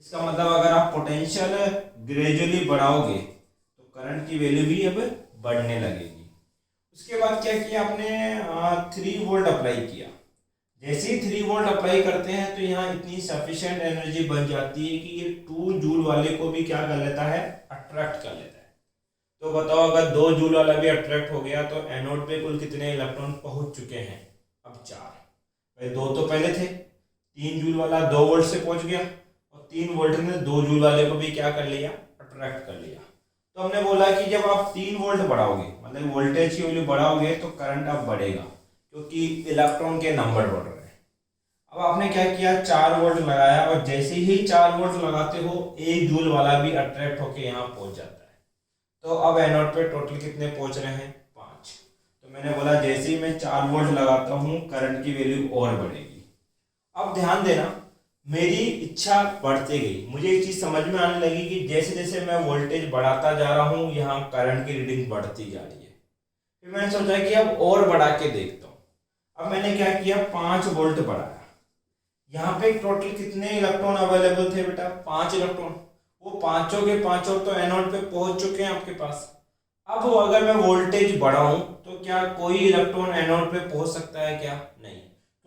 इसका मतलब अगर आप पोटेंशियल ग्रेजुअली बढ़ाओगे तो करंट की वैल्यू भी अब बढ़ने लगेगी। उसके बाद क्या किया आपने, 3 वोल्ट अप्लाई किया। जैसे ही 3 वोल्ट अप्लाई करते हैं तो यहाँ इतनी सफिशिएंट एनर्जी बन जाती है कि ये 2 जूल वाले को भी क्या कर लेता है, अट्रैक्ट कर लेता है। तो बताओ अगर 2 जूल वाला भी अट्रैक्ट हो गया तो एनोड पे कुल कितने इलेक्ट्रॉन पहुंच चुके हैं, अब 4। भाई 2 तो पहले थे, 3 जूल वाला 2 वोल्ट से पहुंच गया, और 3 वोल्ट ने 2 जूल वाले को भी क्या कर लिया, अट्रैक्ट कर लिया। तो हमने बोला कि जब आप 3 वोल्ट बढ़ाओगे, मतलब वोल्टेज की वैल्यू बढ़ाओगे, तो करंट अब बढ़ेगा क्योंकि इलेक्ट्रॉन के नंबर बढ़ रहे हैं। अब आपने क्या किया, 4 वोल्ट लगाया, और जैसे ही 4 वोल्ट लगाते हो 1 जूल वाला भी अट्रैक्ट होके यहाँ पहुंच जाता है। तो अब एनोड पे टोटल कितने पहुंच रहे हैं, 5। तो मैंने बोला जैसे ही मैं 4 वोल्ट लगाता हूँ करंट की वैल्यू और बढ़ेगी। अब ध्यान देना, मेरी इच्छा बढ़ती गई, मुझे एक चीज समझ में आने लगी कि जैसे जैसे मैं वोल्टेज बढ़ाता जा रहा हूँ यहाँ करंट की रीडिंग बढ़ती जा रही है। फिर मैंने सोचा कि अब और बढ़ा के देखता हूँ। अब मैंने क्या किया, 5 वोल्ट बढ़ाया। यहाँ पे टोटल कितने इलेक्ट्रॉन अवेलेबल थे बेटा, 5 इलेक्ट्रॉन। वो पांचों के पांचों तो एनोड पे पहुंच चुके हैं आपके पास। अब अगर मैं वोल्टेज बढ़ाऊं तो क्या कोई इलेक्ट्रॉन एनोड पे पहुंच सकता है, क्या नहीं,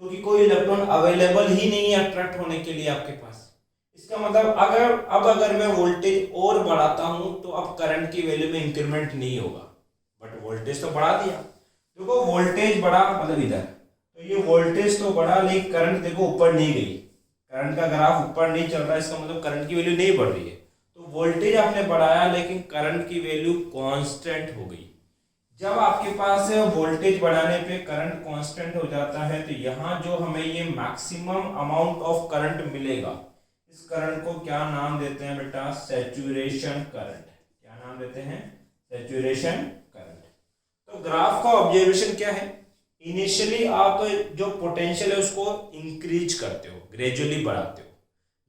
क्योंकि कोई इलेक्ट्रॉन अवेलेबल ही नहीं है अट्रैक्ट होने के लिए आपके पास। इसका मतलब अगर मैं वोल्टेज और बढ़ाता हूं तो अब करंट की वैल्यू में इंक्रीमेंट नहीं होगा, बट वोल्टेज तो बढ़ा दिया। देखो वोल्टेज बढ़ा मतलब इधर, तो ये वोल्टेज तो बढ़ा लेकिन करंट देखो ऊपर नहीं गई, करंट का ग्राफ ऊपर नहीं चल रहा, इसका मतलब करंट की वैल्यू नहीं बढ़ रही है। तो वोल्टेज आपने बढ़ाया लेकिन करंट की वैल्यू कांस्टेंट हो गई। जब आपके पास वोल्टेज बढ़ाने पे करंट कांस्टेंट हो जाता है तो यहाँ जो हमें ये मैक्सिमम अमाउंट ऑफ करंट मिलेगा, इस करंट को क्या नाम देते हैं बेटा, सैचुरेशन करंट। क्या नाम देते हैं, सैचुरेशन करंट। तो ग्राफ का ऑब्जर्वेशन क्या है, इनिशियली आप जो पोटेंशियल है उसको इंक्रीज करते हो, ग्रेजुअली बढ़ाते हो।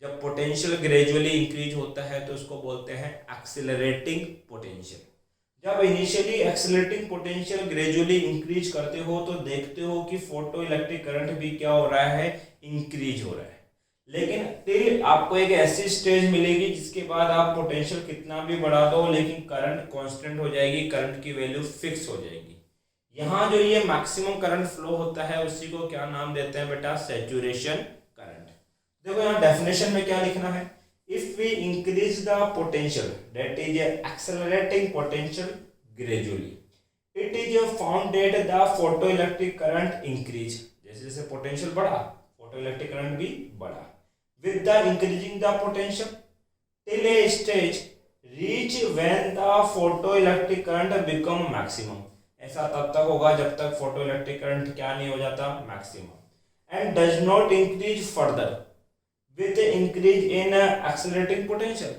जब पोटेंशियल ग्रेजुअली इंक्रीज होता है तो उसको बोलते हैं एक्सेलरेटिंग पोटेंशियल। जब initially accelerating potential gradually increase करते हो तो देखते हो कि फोटो इलेक्ट्रिक करंट भी क्या हो रहा है, इंक्रीज हो रहा है। लेकिन फिर आपको एक ऐसी स्टेज मिलेगी जिसके बाद आप पोटेंशियल कितना भी बढ़ा दो लेकिन करंट कांस्टेंट हो जाएगी, करंट की वैल्यू फिक्स हो जाएगी। यहाँ जो ये मैक्सिमम करंट फ्लो होता है उसी को क्या नाम देते हैं बेटा, सैचुरेशन करंट। देखो यहाँ डेफिनेशन में क्या लिखना है, if we increase the potential that is accelerating potential gradually, it is found that the photo electric current increase. जैसे जैसे पोटेंशियल बढ़ा फोटो इलेक्ट्रिक करंट भी बढ़ा, with the increasing the potential till a stage reach when the photo electric current become maximum. ऐसा तब तक होगा जब तक फोटो इलेक्ट्रिक करंट क्या नहीं हो जाता, maximum, and does not increase further with increase in accelerating potential.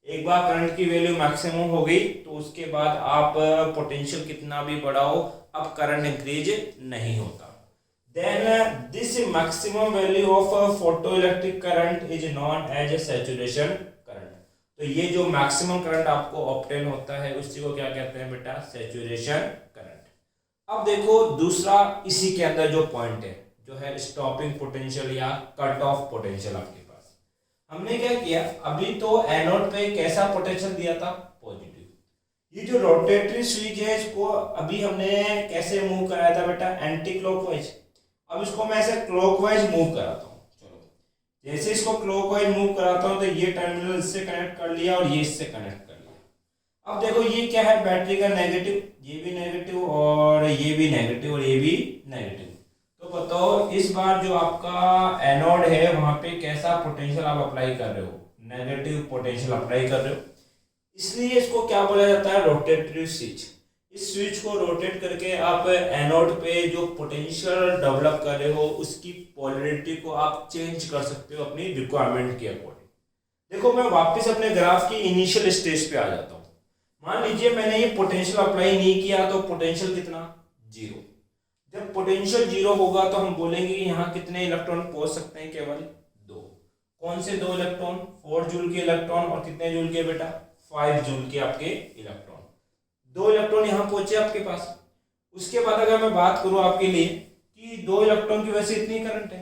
एक बार करंट की वैल्यू मैक्सिमम हो गई तो उसके बाद आप पोटेंशियल कितना भी बढ़ाओ अब करंट इंक्रीज नहीं होता। then this maximum value of photoelectric current is known as a saturation current। तो ये जो मैक्सिमम करंट आपको ऑब्टेन होता है उसी को क्या कहते हैं बेटा, सैचुरेशन करंट। अब देखो दूसरा इसी के अंदर जो पॉइंट है जो है स्टॉपिंग पोटेंशियल या कट ऑफ पोटेंशियल। आपके पास हमने क्या किया, अभी तो एनोड पे कैसा पोटेंशियल दिया था, पॉजिटिव। ये जो रोटेटरी स्विच है इसको अभी हमने कैसे मूव कराया था बेटा, एंटी क्लॉकवाइज। अब इसको मैं ऐसे क्लॉकवाइज मूव कराता हूँ। चलो जैसे इसको क्लॉकवाइज मूव कराता हूँ तो ये टर्मिनल इससे कनेक्ट कर लिया और ये इससे कनेक्ट कर लिया। अब देखो ये क्या है, बैटरी का नेगेटिव, ये भी नेगेटिव और ये भी नेगेटिव और ये भी नेगेटिव। तो बताओ इस बार जो आपका एनोड है वहां पे कैसा पोटेंशियल आप अप्लाई कर रहे हो, नेगेटिव पोटेंशियल अप्लाई कर रहे हो। इसलिए इसको क्या बोला जाता है, रोटेटरी स्विच। इस स्विच को रोटेट करके आप एनोड पे जो पोटेंशियल डेवलप कर रहे हो उसकी पोलैरिटी को आप चेंज कर सकते हो अपनी रिक्वायरमेंट के अकॉर्डिंग। देखो मैं वापस अपने ग्राफ की इनिशियल स्टेज पे आ जाता हूँ। मान लीजिए मैंने ये पोटेंशियल अप्लाई नहीं किया तो पोटेंशियल कितना, जीरो। जब पोटेंशियल जीरो होगा तो हम बोलेंगे कि यहाँ कितने इलेक्ट्रॉन पहुंच सकते हैं, केवल दो। कौन से दो इलेक्ट्रॉन, 4 जूल के इलेक्ट्रॉन और कितने जूल के बेटा, 5 जूल के आपके इलेक्ट्रॉन। दो इलेक्ट्रॉन यहाँ पहुंचे आपके पास। उसके बाद अगर मैं बात करूं आपके लिए कि दो इलेक्ट्रॉन की वजह से इतनी करंट है।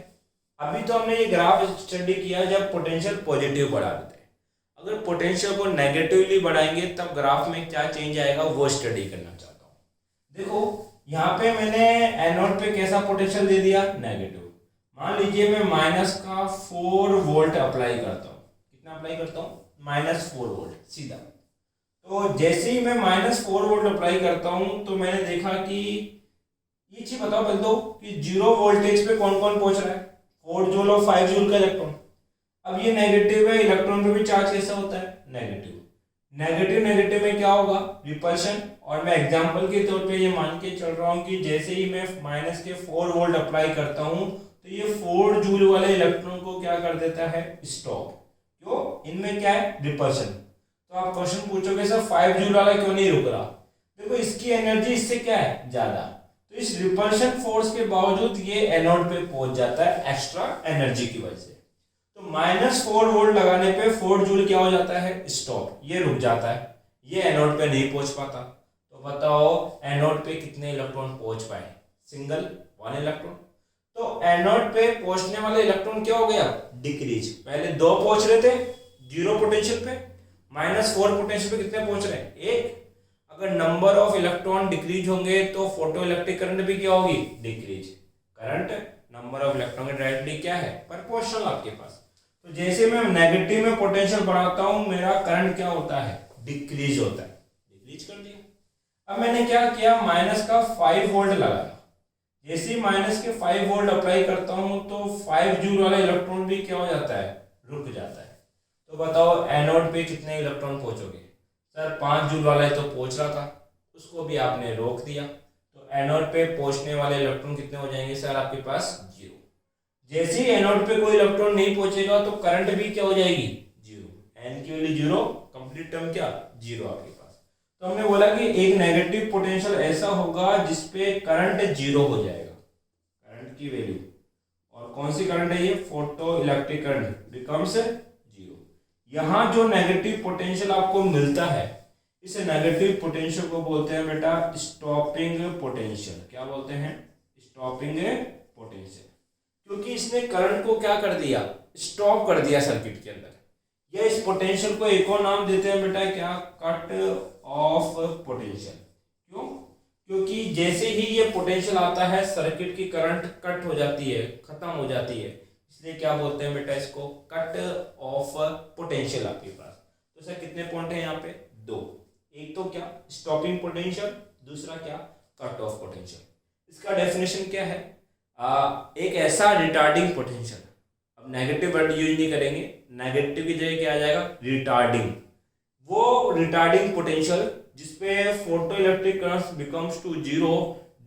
अभी तो हमने ये ग्राफ स्टडी किया जब पोटेंशियल पॉजिटिव बढ़ा देते हैं। अगर पोटेंशियल को नेगेटिवली बढ़ाएंगे तब ग्राफ में क्या चेंज आएगा वो स्टडी करना चाहता हूँ। देखो यहाँ पे मैंने एनोड पे कैसा पोटेंशियल दे दिया, नेगेटिव। मान लीजिए मैं -4 वोल्ट अप्लाई करता हूँ। कितना अप्लाई करता हूँ, -4 वोल्ट सीधा। तो जैसे ही मैं -4 वोल्ट अप्लाई करता हूं तो मैंने देखा कि ये चीज बताओ पहले तो कि 0 वोल्टेज पे कौन कौन पहुंच रहा है, 4 जूल और 5 जूल का इलेक्ट्रॉन। अब ये नेगेटिव है, इलेक्ट्रॉन पे भी चार्ज कैसा होता है, नेगेटिव। नेगेटिव नेगेटिव में क्या होगा, रिपल्शन। और मैं एग्जांपल के तौर पे ये मान के चल रहा हूं कि जैसे ही मैं -4 वोल्ट अप्लाई करता हूं तो ये 4 जूल वाले इलेक्ट्रॉन को क्या कर देता है, स्टॉप। क्यों, इनमें क्या है, रिपल्शन। तो आप क्वेश्चन पूछोगे सर 5 जूल वाला क्यों नहीं रुक रहा, देखो इसकी एनर्जी इससे क्या है, ज्यादा। तो इस रिपल्शन फोर्स के बावजूद ये एनोड पे पहुंच जाता है एक्स्ट्रा एनर्जी की वजह से। तो -4 वोल्ट लगाने पे 4 जूल क्या हो जाता है, स्टॉप, ये रुक जाता है, ये एनोड पे नहीं पहुंच पाता। तो बताओ एनोड पे कितने इलेक्ट्रॉन पहुंच पाए, सिंगल 1 इलेक्ट्रॉन। तो एनोड पे पहुंचने वाले इलेक्ट्रॉन क्या हो गया, डिक्रीज। पहले 2 पहुंच रहे थे 0 पोटेंशियल पे, -4 पोटेंशियल पे कितने पहुंच रहे हैं, 1। अगर नंबर ऑफ इलेक्ट्रॉन डिक्रीज होंगे तो फोटो इलेक्ट्रिक करंट भी क्या होगी, decrease. Current number of electron के डायरेक्टली क्या है, प्रोपोर्शनल आपके पास। तो जैसे मैं नेगेटिव में पोटेंशियल बढ़ाता हूं मेरा करंट क्या होता है, डिक्रीज होता है, डिक्रीज कर दिया। अब मैंने क्या किया, -5 वोल्ट लगाया। जैसे ही -5 वोल्ट अप्लाई करता हूं तो 5 जूल वाला इलेक्ट्रॉन भी क्या हो जाता है, रुक जाता है। तो बताओ एनोड पे कितने इलेक्ट्रॉन पहुंचोगे, सर 5 जूल वाला तो पहुंच रहा था, उसको भी आपने रोक दिया। तो एनोड पे पहुंचने वाले इलेक्ट्रॉन कितने हो जाएंगे सर, आपके पास 0। जैसे ही एनोड पे कोई इलेक्ट्रॉन नहीं पहुंचेगा तो करंट भी क्या हो जाएगी, 0। एन की वैल्यू 0, कंप्लीट टर्म क्या, 0 आपके पास। तो हमने बोला कि एक नेगेटिव पोटेंशियल ऐसा होगा जिसपे करंट 0 हो जाएगा, करंट की वैल्यू। और कौन सी करंट है ये, फोटो इलेक्ट्रिक करंट बिकम्स 0। यहां जो नेगेटिव पोटेंशियल आपको मिलता है इस नेगेटिव पोटेंशियल को बोलते हैं बेटा स्टॉपिंग पोटेंशियल। क्या बोलते हैं, स्टॉपिंग पोटेंशियल। क्योंकि इसने करंट को क्या कर दिया, स्टॉप कर दिया सर्किट के अंदर। या इस पोटेंशियल को एक और नाम देते हैं बेटा क्या, कट ऑफ पोटेंशियल। क्यों, क्योंकि जैसे ही ये पोटेंशियल आता है सर्किट की करंट कट हो जाती है, खत्म हो जाती है, इसलिए क्या बोलते हैं बेटा इसको, कट ऑफ पोटेंशियल आपके पास। तो सर कितने पॉइंट है यहाँ पे, 2। एक तो क्या, स्टॉपिंग पोटेंशियल, दूसरा क्या, कट ऑफ पोटेंशियल। इसका डेफिनेशन क्या है, एक ऐसा रिटार्डिंग पोटेंशियल। अब नेगेटिव वर्ड यूज नहीं करेंगे, नेगेटिव की जगह क्या आ जाएगा, रिटार्डिंग। वो रिटार्डिंग पोटेंशियल जिसपे photo electric current becomes to 0,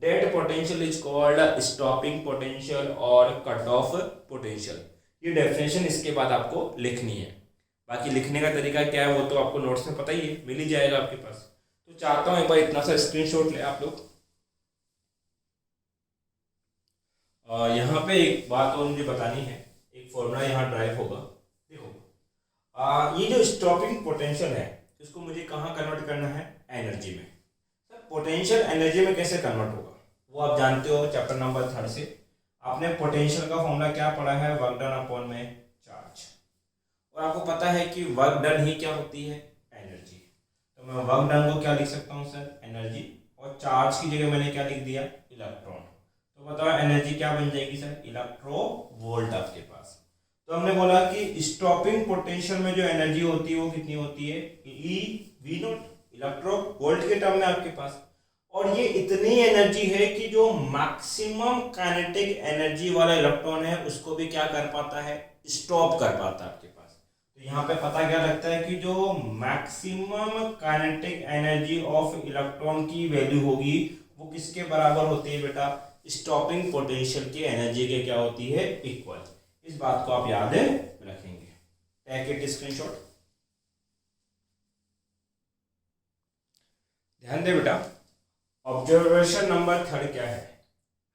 that potential is called stopping potential और कट ऑफ पोटेंशियल। ये डेफिनेशन इसके बाद आपको लिखनी है। बाकी लिखने का तरीका क्या है वो तो आपको नोट्स में पता ही है, मिल ही जाएगा आपके पास। तो चाहता हूं एक बार इतना सा स्क्रीनशॉट ले आप लोग। यहाँ पे एक बात और मुझे बतानी है, एक फॉर्मूला यहाँ ड्राइव होगा। देखो ये जो स्टॉपिंग पोटेंशियल है इसको मुझे कहाँ कन्वर्ट करना है, एनर्जी में। सर पोटेंशियल एनर्जी में कैसे कन्वर्ट होगा वो आप जानते हो चैप्टर नंबर 3 से। आपने पोटेंशियल का फॉर्मूला क्या पढ़ा है, वर्क डन अपॉन में चार्ज। और आपको पता है कि वर्क डन ही क्या होती है, एनर्जी। तो मैं वर्क डन को क्या लिख सकता हूँ सर, एनर्जी, और चार्ज की जगह मैंने क्या लिख दिया, इलेक्ट्रॉन। तो बताओ एनर्जी क्या बन जाएगी सर, इलेक्ट्रोवोल्ट आपके पास। तो हमने बोला कि स्टॉपिंग पोटेंशियल में जो एनर्जी होती है वो कितनी होती है, ई वी नॉट, इलेक्ट्रोवोल्ट के टर्म में आपके पास। और ये इतनी एनर्जी है कि जो मैक्सिमम काइनेटिक एनर्जी वाला इलेक्ट्रॉन है उसको भी क्या कर पाता है, स्टॉप कर पाता है आपके पास। तो यहाँ पे पता क्या लगता है कि जो maximum kinetic energy of electron की वैल्यू होगी वो किसके बराबर होती है बेटा, स्टॉपिंग पोटेंशियल की एनर्जी के क्या होती है, इक्वल। इस बात को आप याद रखेंगे। Take it screenshot. ध्यान दे बेटा, ऑब्जर्वेशन नंबर 3 क्या है,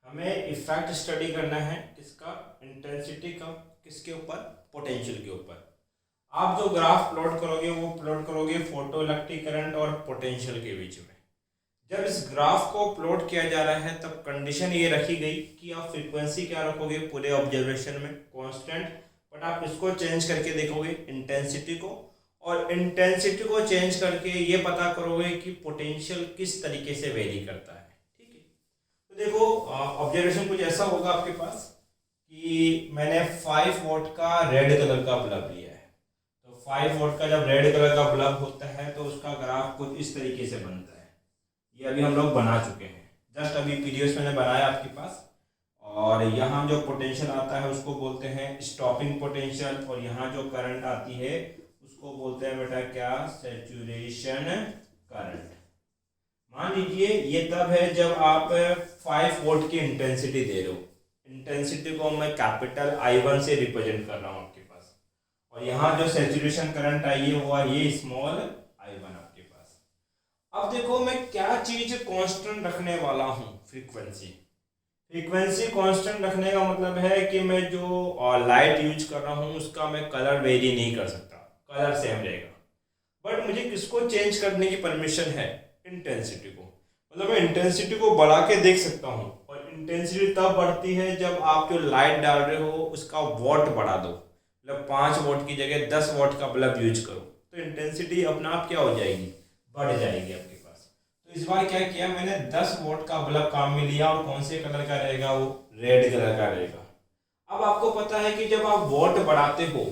हमें इफेक्ट स्टडी करना है किसका, इंटेंसिटी का, किसके ऊपर, पोटेंशियल के ऊपर। आप जो ग्राफ प्लॉट करोगे वो प्लॉट करोगे फोटो इलेक्ट्रिक करंट और पोटेंशियल के बीच में। जब इस ग्राफ को प्लॉट किया जा रहा है तब कंडीशन ये रखी गई कि आप फ्रीक्वेंसी क्या रखोगे पूरे ऑब्जर्वेशन में, कांस्टेंट, बट आप इसको चेंज करके देखोगे इंटेंसिटी को, और इंटेंसिटी को चेंज करके ये पता करोगे कि पोटेंशियल किस तरीके से वेरी करता है। ठीक है, तो देखो ऑब्जर्वेशन कुछ ऐसा होगा आपके पास कि मैंने 5 वॉट का रेड कलर का बल्ब लिया है। तो 5 वॉट का जब रेड कलर का बल्ब होता है तो उसका ग्राफ कुछ इस तरीके से बनता है। ये अभी हम लोग बना चुके हैं, जस्ट अभी पीडीएफ मैंने बनाया आपके पास। और यहाँ जो पोटेंशियल आता है उसको बोलते हैं स्टॉपिंग पोटेंशियल, और यहाँ जो करंट आती है उसको बोलते हैं बेटा क्या, सैचुरेशन करंट। मान लीजिए ये तब है जब आप 5 वोल्ट की इंटेंसिटी दे रहे हो। इंटेंसिटी को मैं कैपिटल I1 से रिप्रेजेंट कर रहा हूँ आपके पास, और यहाँ जो सैचुरेशन करंट आई है वो आई है स्मॉल I1 आपके पास। अब देखो मैं क्या चीज कांस्टेंट रखने वाला हूँ, फ्रीक्वेंसी। फ्रीक्वेंसी कांस्टेंट रखने का मतलब है कि मैं जो लाइट यूज कर रहा हूँ उसका मैं कलर वेरी नहीं कर सकता, कलर सेम रहेगा। बट मुझे किसको चेंज करने की परमिशन है, इंटेंसिटी को। मतलब मैं इंटेंसिटी को बढ़ा के देख सकता हूँ, और इंटेंसिटी तब बढ़ती है जब आप जो लाइट डाल रहे हो उसका वॉट बढ़ा दो। मतलब 5 वॉट की जगह 10 वॉट का बल्ब यूज करो तो इंटेंसिटी अपना आप क्या हो जाएगी, बढ़ जाएगी आपके पास। तो इस बार क्या किया मैंने, 10 वॉट का बल्ब काम में लिया, और कौन से कलर का रहेगा, वो रेड कलर का रहेगा। अब आपको पता है कि जब आप वॉट बढ़ाते हो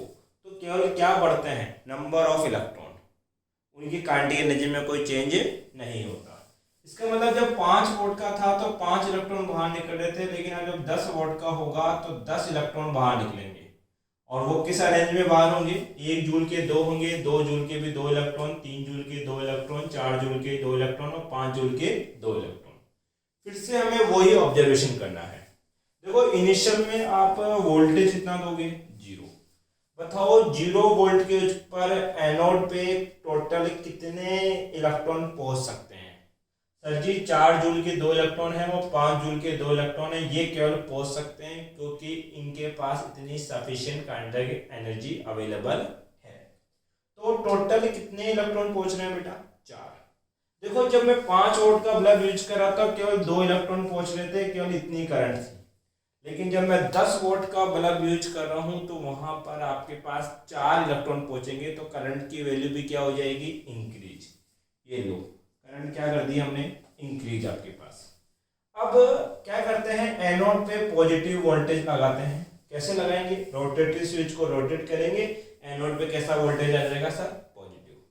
तो केवल क्या बढ़ते हैं, नंबर ऑफ इलेक्ट्रॉन, उनकी काइनेटिक एनर्जी में कोई चेंज नहीं होता। इसका मतलब जब 5 वोल्ट का था तो 5 इलेक्ट्रॉन बाहर निकल रहे थे, लेकिन अब जब 10 वोल्ट का होगा तो 10 इलेक्ट्रॉन बाहर निकलेंगे। और वो किस अरेंज में बाहर होंगे, 1 जूल के 2 होंगे, 2 जूल के भी 2 इलेक्ट्रॉन, 3 जूल के 2 इलेक्ट्रॉन, 4 जूल के 2 इलेक्ट्रॉन और 5 जूल के 2 इलेक्ट्रॉन। फिर से हमें वही ऑब्जर्वेशन करना है। देखो इनिशियल में आप वोल्टेज कितना दोगे, 0। बताओ 0 वोल्ट के ऊपर एनोड पे टोटल कितने इलेक्ट्रॉन पहुंच सकते हैं। सर जी 4 जूल के 2 इलेक्ट्रॉन है और 5 जूल के 2 इलेक्ट्रॉन है, ये केवल पहुंच सकते हैं क्योंकि इनके पास इतनी सफिशिएंट काइनेटिक एनर्जी अवेलेबल है। तो टोटल कितने इलेक्ट्रॉन पहुंच रहे हैं बेटा, 4। देखो जब मैं 5 वोल्ट का बल्ब यूज कर रहा था केवल 2 इलेक्ट्रॉन पहुंच रहे थे, केवल इतनी करंट थी। लेकिन जब मैं 10 वोल्ट का बल्ब यूज कर रहा हूं तो वहां पर आपके पास 4 इलेक्ट्रॉन पहुंचेंगे, तो करंट की वैल्यू भी क्या हो जाएगी, इंक्रीज। ये लो करंट क्या कर दी हमने, इंक्रीज आपके पास। अब क्या करते हैं, एनोड पे पॉजिटिव वोल्टेज लगाते हैं। कैसे लगाएंगे, रोटेटरी स्विच को रोटेट करेंगे, एनोड पे कैसा वोल्टेज आ जाएगा सर, पॉजिटिव।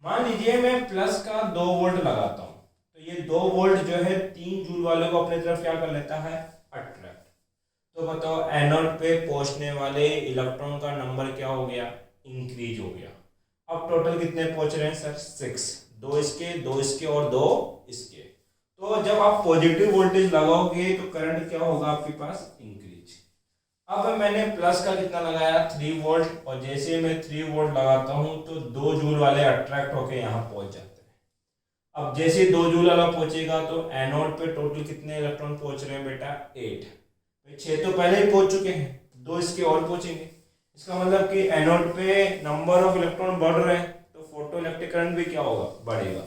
मान लीजिए मैं प्लस का 2 वोल्ट लगाता हूं, तो ये 2 वोल्ट जो है 3 जूल वाले को अपनी तरफ क्या कर लेता है, अट्रैक्ट। तो बताओ एनोड पे पहुंचने वाले इलेक्ट्रॉन का नंबर क्या हो गया, इंक्रीज हो गया। अब टोटल कितने पहुंच रहे हैं सर, 6। 2 इसके, 2 इसके और 2 इसके। तो जब आप पॉजिटिव वोल्टेज लगाओगे तो करंट क्या होगा आपके पास, इंक्रीज। अब मैंने प्लस का कितना लगाया, 3 वोल्ट, और जैसे मैं 3 वोल्ट लगाता हूं तो 2 जूल वाले अट्रैक्ट होके यहाँ पहुंच जाते हैं। अब जैसे 2 जूल वाला पहुंचेगा तो एनोड पे टोटल कितने इलेक्ट्रॉन पहुंच रहे हैं बेटा, 8। 6 तो पहले ही पहुंच चुके हैं, 2 इसके और पहुंचेंगे। इसका मतलब कि एनोड पे नंबर ऑफ इलेक्ट्रॉन बढ़ रहे हैं, तो फोटो इलेक्ट्रिक करंट भी क्या होगा, बढ़ेगा।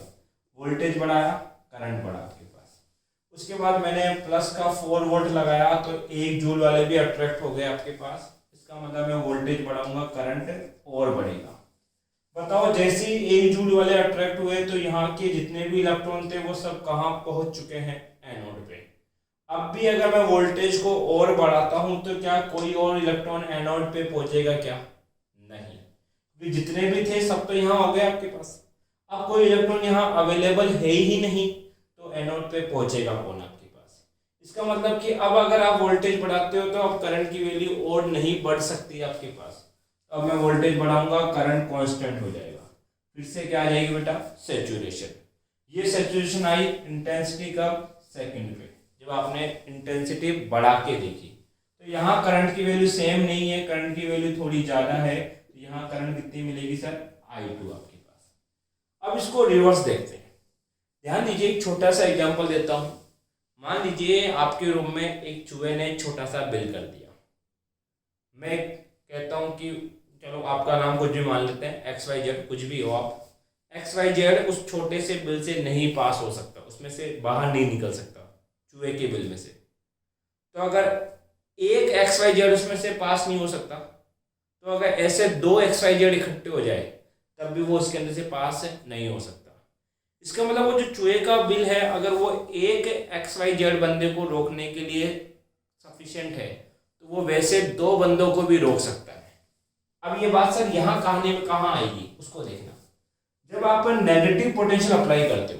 वोल्टेज बढ़ाया, करंट बढ़ा आपके पास। उसके बाद मैंने प्लस का 4 वोल्ट लगाया, तो 1 जूल वाले भी अट्रैक्ट हो गए आपके पास। इसका मतलब मैं वोल्टेज बढ़ाऊंगा, करंट और बढ़ेगा। बताओ, जैसे ही 1 जूल वाले अट्रैक्ट हुए तो यहाँ के जितने भी इलेक्ट्रॉन थे वो सब कहाँ पहुंच चुके हैं, एनोड पे। अब भी अगर मैं वोल्टेज को और बढ़ाता हूं तो क्या कोई और इलेक्ट्रॉन एनोड पे पहुंचेगा क्या, नहीं, क्योंकि जितने भी थे सब तो यहाँ हो गए आपके पास। अब कोई इलेक्ट्रॉन यहाँ अवेलेबल है ही नहीं, तो एनोड पे पहुंचेगा कौन आपके पास। इसका मतलब कि अब अगर आप वोल्टेज बढ़ाते हो तो अब करंट की वैल्यू और नहीं बढ़ सकती आपके पास। अब मैं वोल्टेज बढ़ाऊंगा, करंट कांस्टेंट हो जाएगा, फिर से क्या आ जाएगी बेटा, सैचुरेशन। ये सैचुरेशन आई इंटेंसिटी कब, सेकंड पे, जब आपने इंटेंसिटी बढ़ा के देखी। तो यहाँ करंट की वैल्यू सेम नहीं है, करंट की वैल्यू थोड़ी ज्यादा है, तो यहाँ करंट कितनी मिलेगी सर, I2 आपके पास। अब इसको रिवर्स देखते हैं। ध्यान दीजिए, एक छोटा सा एग्जांपल देता हूं। मान लीजिए आपके रूम में एक चूहे ने छोटा सा बिल कर दिया। मैं कहता हूं कि चलो आपका नाम कुछ भी मान लेते हैं, XYZ, कुछ भी हो आप। XYZ उस छोटे से बिल से नहीं पास हो सकता, उसमें से बाहर नहीं निकल सकता, चूहे के बिल में से। तो अगर एक XYZ उसमें से पास नहीं हो सकता, तो अगर ऐसे 2 XYZ इकट्ठे हो जाए तब भी वो उसके अंदर से पास नहीं हो सकता। इसका मतलब वो जो चूहे का बिल है, अगर वो एक XYZ बंदे को रोकने के लिए सफिशिएंट है, तो वो वैसे 2 बंदों को भी रोक सकता है। अब ये बात सर यहाँ कहानी में कहाँ आएगी, उसको देखना। जब आप नेगेटिव पोटेंशियल अप्लाई करते हो,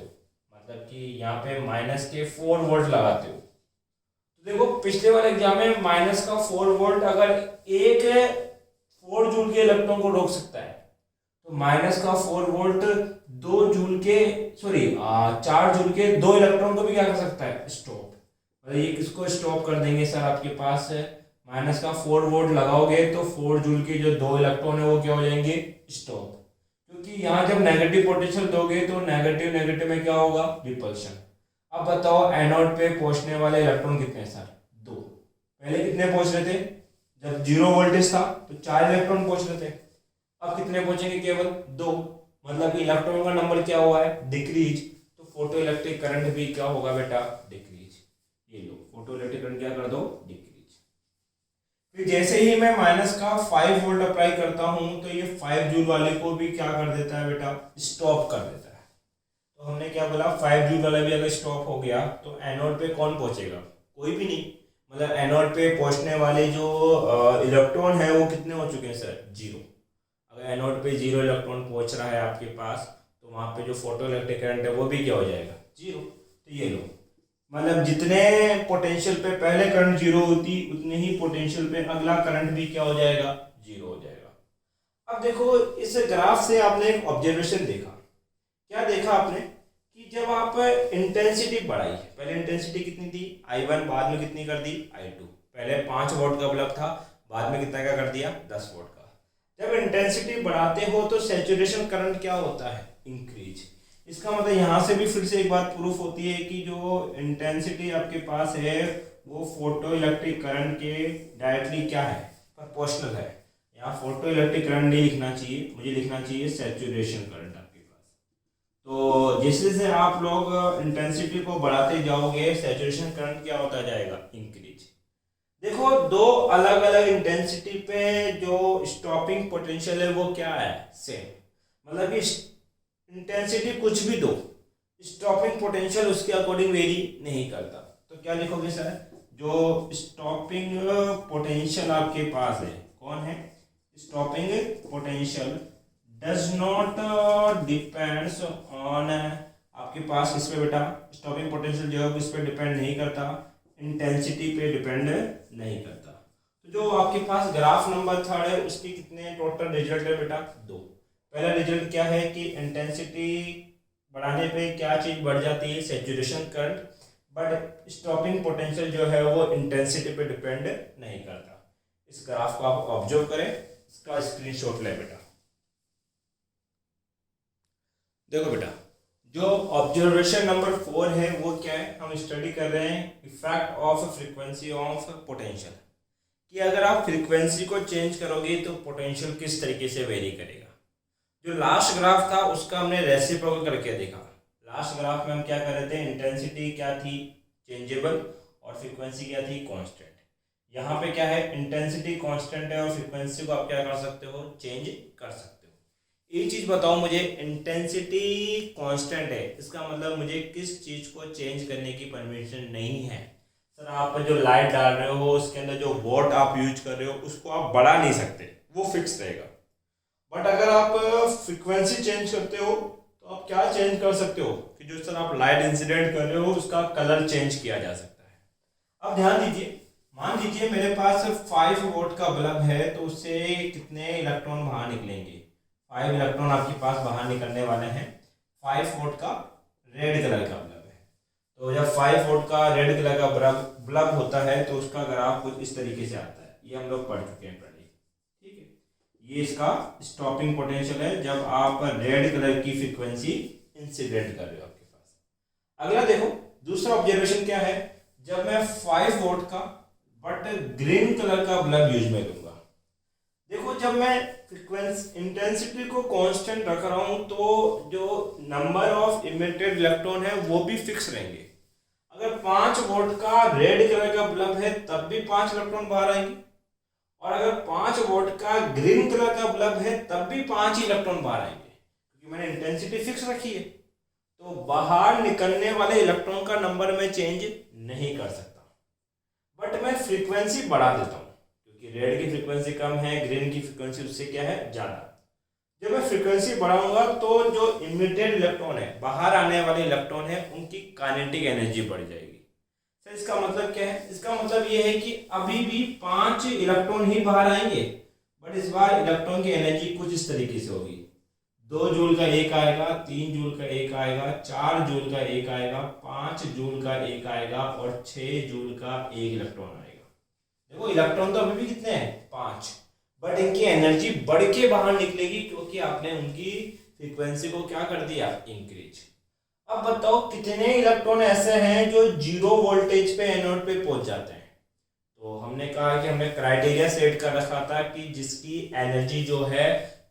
मतलब कि यहाँ पे माइनस के 4 वोल्ट लगाते हो, तो देखो पिछले वाले एग्जाम में माइनस का 4 वोल्ट अगर एक 4 जूल के इलेक्ट्रॉन को रोक सकता है, तो माइनस का 4 वोल्ट 2 जूल के 4 जूल के 2 इलेक्ट्रॉन को भी क्या कर सकता है, स्टॉप। मतलब ये किसको स्टॉप कर देंगे सर, आपके पास माइनस का 4 वोल्ट लगाओगे तो 4 जूल के जो 2 इलेक्ट्रॉन है वो क्या हो जाएंगे, स्टॉप। क्योंकि यहाँ जब नेगेटिव पोटेंशियल दोगे तो नेगेटिव नेगेटिव में क्या होगा, रिपल्शन। अब बताओ एनोड पे पहुंचने वाले इलेक्ट्रॉन कितने हैं सर, 2। पहले कितने पहुंच रहे थे, जब 0 वोल्टेज था तो 4 इलेक्ट्रॉन पहुंच रहे थे। अब कितने पहुंचेंगे, केवल 2। मतलब कि इलेक्ट्रॉन का नंबर क्या हुआ है, डिक्रीज। तो फोटो इलेक्ट्रिक करंट भी क्या होगा बेटा, डिक्रीज। ये लो, फोटो इलेक्ट्रिक करंट क्या कर दो, डिक्रीज। फिर जैसे ही मैं माइनस का 5 वोल्ट अप्लाई करता हूं तो ये 5 जूल वाले को भी क्या कर देता है बेटा, स्टॉप कर देता है। तो हमने क्या बोला, 5 जूल वाला भी अगर स्टॉप हो गया तो एनोड पे कौन पहुंचेगा, कोई भी नहीं। मतलब एनोड पे पहुंचने वाले जो इलेक्ट्रॉन है वो कितने हो चुके हैं सर, 0। अगर एनोड पे 0 इलेक्ट्रॉन पहुंच रहा है आपके पास, तो वहां पे जो फोटो इलेक्ट्रिक करंट है वो भी क्या हो जाएगा, 0। तो ये लो, मतलब जितने पोटेंशियल पे पहले करंट 0 होती, उतने ही पोटेंशियल पे अगला करंट भी क्या हो जाएगा, 0 हो जाएगा। अब देखो, इस ग्राफ से आपने एक ऑब्जर्वेशन देखा। क्या देखा आपने कि जब आप इंटेंसिटी बढ़ाई, पहले इंटेंसिटी कितनी थी, I1, बाद में कितनी कर दी, I2। पहले 5 वोल्ट का बल्ब था, बाद में कितना क्या कर दिया, 10 वोल्ट का। जब इंटेंसिटी बढ़ाते हो तो सैचुरेशन करंट क्या होता है, इंक्रीज। इसका मतलब यहाँ से भी फिर से एक बात प्रूफ होती है कि जो इंटेंसिटी आपके पास है वो फोटो इलेक्ट्रिक करंट के डायरेक्टली क्या है, प्रोपोर्शनल है। यहाँ फोटो इलेक्ट्रिक करंट नहीं लिखना चाहिए, मुझे लिखना चाहिए सैचुरेशन करंट आपके पास। तो जैसे जैसे आप लोग इंटेंसिटी को बढ़ाते जाओगे, सैचुरेशन करंट क्या होता जाएगा, इंक्रीज। देखो, 2 अलग अलग इंटेंसिटी पे जो स्टॉपिंग पोटेंशियल है वो क्या है, सेम। मतलब कि इंटेंसिटी कुछ भी दो, स्टॉपिंग पोटेंशियल उसके अकॉर्डिंग वेरी नहीं करता। तो क्या लिखोगे सर, जो स्टॉपिंग पोटेंशियल आपके पास है, कौन है, stopping potential does not depends on, आपके पास किस पे बेटा, स्टॉपिंग पोटेंशियल जो है किस पे डिपेंड नहीं करता, इंटेंसिटी पे डिपेंड नहीं करता। तो जो आपके पास ग्राफ नंबर 3 है उसके कितने टोटल रिजल्ट है बेटा, 2। पहला रिजल्ट क्या है कि इंटेंसिटी बढ़ाने पे क्या चीज बढ़ जाती है, saturation current, but stopping potential जो है वो इंटेंसिटी पे डिपेंड नहीं करता। इस ग्राफ को आप ऑब्जर्व करें, इसका स्क्रीनशॉट ले बेटा। देखो बेटा, जो ऑब्जर्वेशन नंबर 4 है वो क्या है, हम स्टडी कर रहे हैं effect of frequency of potential, कि अगर आप फ्रीक्वेंसी को चेंज करोगे तो पोटेंशियल किस तरीके से वेरी करेगा। जो लास्ट ग्राफ था उसका हमने रेसिप्रोकल करके देखा। लास्ट ग्राफ में हम क्या कर रहे थे, इंटेंसिटी क्या थी, चेंजेबल, और फ्रीक्वेंसी क्या थी, कांस्टेंट। यहाँ पे क्या है, इंटेंसिटी कांस्टेंट है और फ्रीक्वेंसी को आप क्या कर सकते हो, चेंज कर सकते हो। एक चीज बताओ मुझे, इंटेंसिटी कांस्टेंट है, इसका मतलब मुझे किस चीज को चेंज करने की परमिशन नहीं है। सर आप जो लाइट डाल रहे हो उसके अंदर जो वोट आप यूज कर रहे हो उसको आप बढ़ा नहीं सकते, वो फिक्स रहेगा। बट अगर आप फ्रीक्वेंसी चेंज करते हो तो आप क्या चेंज कर सकते हो, कि जो सर आप लाइट इंसिडेंट कर रहे हो उसका कलर चेंज किया जा सकता है। अब ध्यान दीजिए, मान लीजिए मेरे पास 5 वोल्ट का बल्ब है, तो उससे कितने इलेक्ट्रॉन बाहर निकलेंगे, 5 इलेक्ट्रॉन आपके पास बाहर निकलने वाले हैं। 5 वोल्ट का रेड कलर का बल्ब है, तो जब 5 वोल्ट का रेड कलर का बल्ब होता है तो उसका ग्राफ कुछ इस तरीके से आता है। ये हम लोग पढ़ चुके हैं पहले, ठीक है। ये इसका स्टॉपिंग पोटेंशियल है जब आप रेड कलर की फ्रीक्वेंसी इंसिडेंट कर रहे हो आपके पास। अगला देखो, दूसरा ऑब्जर्वेशन क्या है, जब मैं 5 वोल्ट का बट ग्रीन कलर का बल्ब यूज में लूंगा। देखो जब मैं फ्रीक्वेंसी इंटेंसिटी को कांस्टेंट रख रहा हूं तो जो नंबर ऑफ इमिटेड इलेक्ट्रॉन है वो भी फिक्स रहेंगे। अगर 5 वोल्ट का रेड कलर का बल्ब है तब भी 5 इलेक्ट्रॉन बाहर आएंगे, और अगर 5 वोल्ट का ग्रीन कलर का बल्ब है तब भी 5 ही इलेक्ट्रॉन बाहर आएंगे, क्योंकि मैंने इंटेंसिटी फिक्स रखी है। तो बाहर निकलने वाले इलेक्ट्रॉन का नंबर मैं चेंज नहीं कर सकता, बट मैं फ्रीक्वेंसी बढ़ा देता हूँ, क्योंकि रेड की फ्रीक्वेंसी कम है, ग्रीन की फ्रीक्वेंसी उससे क्या है, ज़्यादा। जब मैं फ्रीक्वेंसी बढ़ाऊंगा तो जो इमिटेड इलेक्ट्रॉन है, बाहर आने वाले इलेक्ट्रॉन है, उनकी काइनेटिक एनर्जी बढ़ जाएगी। सर इसका मतलब क्या है, इसका मतलब ये है कि अभी भी 5 इलेक्ट्रॉन ही बाहर आएंगे, बट इस बार इलेक्ट्रॉन की एनर्जी कुछ इस तरीके से होगी। 2 जूल का एक आएगा, 3 जूल का एक आएगा, 4 जूल का एक आएगा, 5 जूल का एक आएगा, और 6 जूल का एक इलेक्ट्रॉन आएगा। देखो इलेक्ट्रॉन तो अभी भी कितने हैं, 5, बट इनकी एनर्जी बढ़ के बाहर निकलेगी, क्योंकि आपने उनकी फ्रीक्वेंसी को क्या कर दिया, इंक्रीज। अब बताओ कितने इलेक्ट्रॉन ऐसे हैं जो 0 वोल्टेज पे एनोड पे पहुंच जाते हैं। तो हमने कहा कि हमने क्राइटेरिया सेट कर रखा था कि जिसकी एनर्जी जो है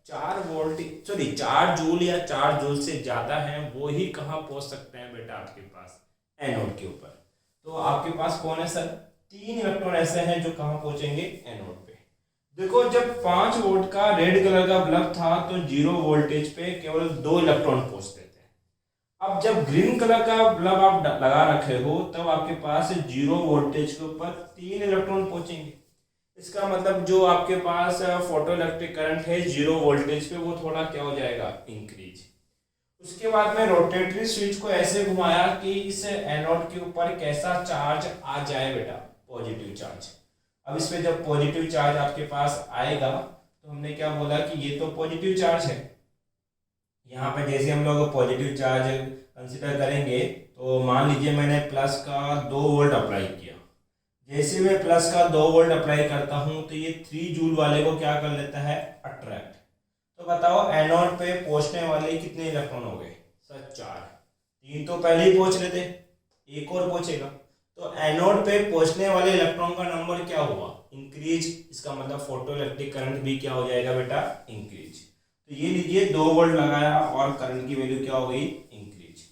4 जूल या 4 जूल से ज्यादा है वो ही कहाँ पहुंच सकते हैं बेटा, आपके पास एनोड के ऊपर। तो आपके पास कौन है सर, 3 इलेक्ट्रॉन ऐसे हैं जो कहाँ पहुंचेंगे, एनोड पे। देखो जब 5 वोल्ट का रेड कलर का बल्ब था तो 0 वोल्टेज पे केवल 2 इलेक्ट्रॉन पहुंचते थे। अब जब ग्रीन कलर का बल्ब आप लगा रखे हो तब आपके पास 0 वोल्टेज के ऊपर 3 इलेक्ट्रॉन पहुंचेंगे। इसका मतलब जो आपके पास फोटो इलेक्ट्रिक करंट है 0 वोल्टेज पे, वो थोड़ा क्या हो जाएगा, इंक्रीज। उसके बाद में रोटेटरी स्विच को ऐसे घुमाया कि इस एनोड के ऊपर कैसा चार्ज आ जाए बेटा, पॉजिटिव चार्ज। अब इस पे जब पॉजिटिव चार्ज आपके पास आएगा तो हमने क्या बोला कि ये तो पॉजिटिव चार्ज है। यहाँ पे जैसे हम लोग पॉजिटिव चार्ज कंसिडर करेंगे तो मान लीजिए मैंने प्लस का 2 वोल्ट अप्लाई किया। जैसे मैं प्लस का 2 वोल्ट अप्लाई करता हूँ तो ये 3 जूल वाले को क्या कर लेता है, अट्रैक्ट। तो बताओ एनोड पे पहुंचने वाले कितने इलेक्ट्रॉन हो गए, सर 4। 3 तो पहले ही पहुंच रहे थे, एक और पहुंचेगा, तो एनोड पे पहुंचने वाले इलेक्ट्रॉन का नंबर क्या हुआ, इंक्रीज। इसका मतलब फोटो इलेक्ट्रिक करंट भी क्या हो जाएगा बेटा, इंक्रीज। तो ये लीजिए 2 वोल्ट लगाया और करंट की वैल्यू क्या हो गई, इंक्रीज।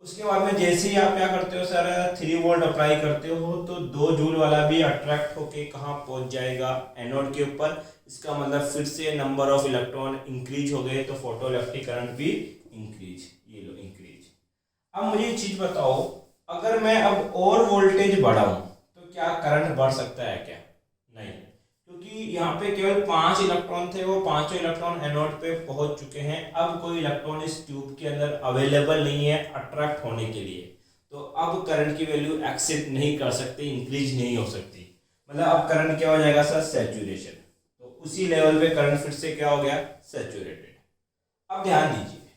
उसके बाद में जैसे ही आप क्या करते हो सर, 3 वोल्ट अप्लाई करते हो तो 2 जूल वाला भी अट्रैक्ट होके कहाँ पहुंच जाएगा, एनोड के ऊपर। इसका मतलब फिर से नंबर ऑफ इलेक्ट्रॉन इंक्रीज हो गए, तो फोटो इलेक्ट्रिक करंट भी इंक्रीज। ये लो इंक्रीज। अब मुझे एक चीज बताओ, अगर मैं अब और वोल्टेज बढ़ाऊं तो क्या करंट बढ़ सकता है क्या, नहीं, क्योंकि यहाँ पे केवल 5 इलेक्ट्रॉन थे, वो 5 इलेक्ट्रॉन एनोड पे पहुंच चुके हैं। अब कोई इलेक्ट्रॉन इस ट्यूब के अंदर अवेलेबल नहीं है अट्रैक्ट होने के लिए, तो अब करंट की वैल्यू एक्सेप्ट नहीं कर सकती, इंक्रीज नहीं हो सकती। मतलब अब करंट क्या हो जाएगा सर, सैचुरेशन। तो उसी लेवल पे करंट फिर से क्या हो गया, सैचुरेटेड। अब ध्यान दीजिए,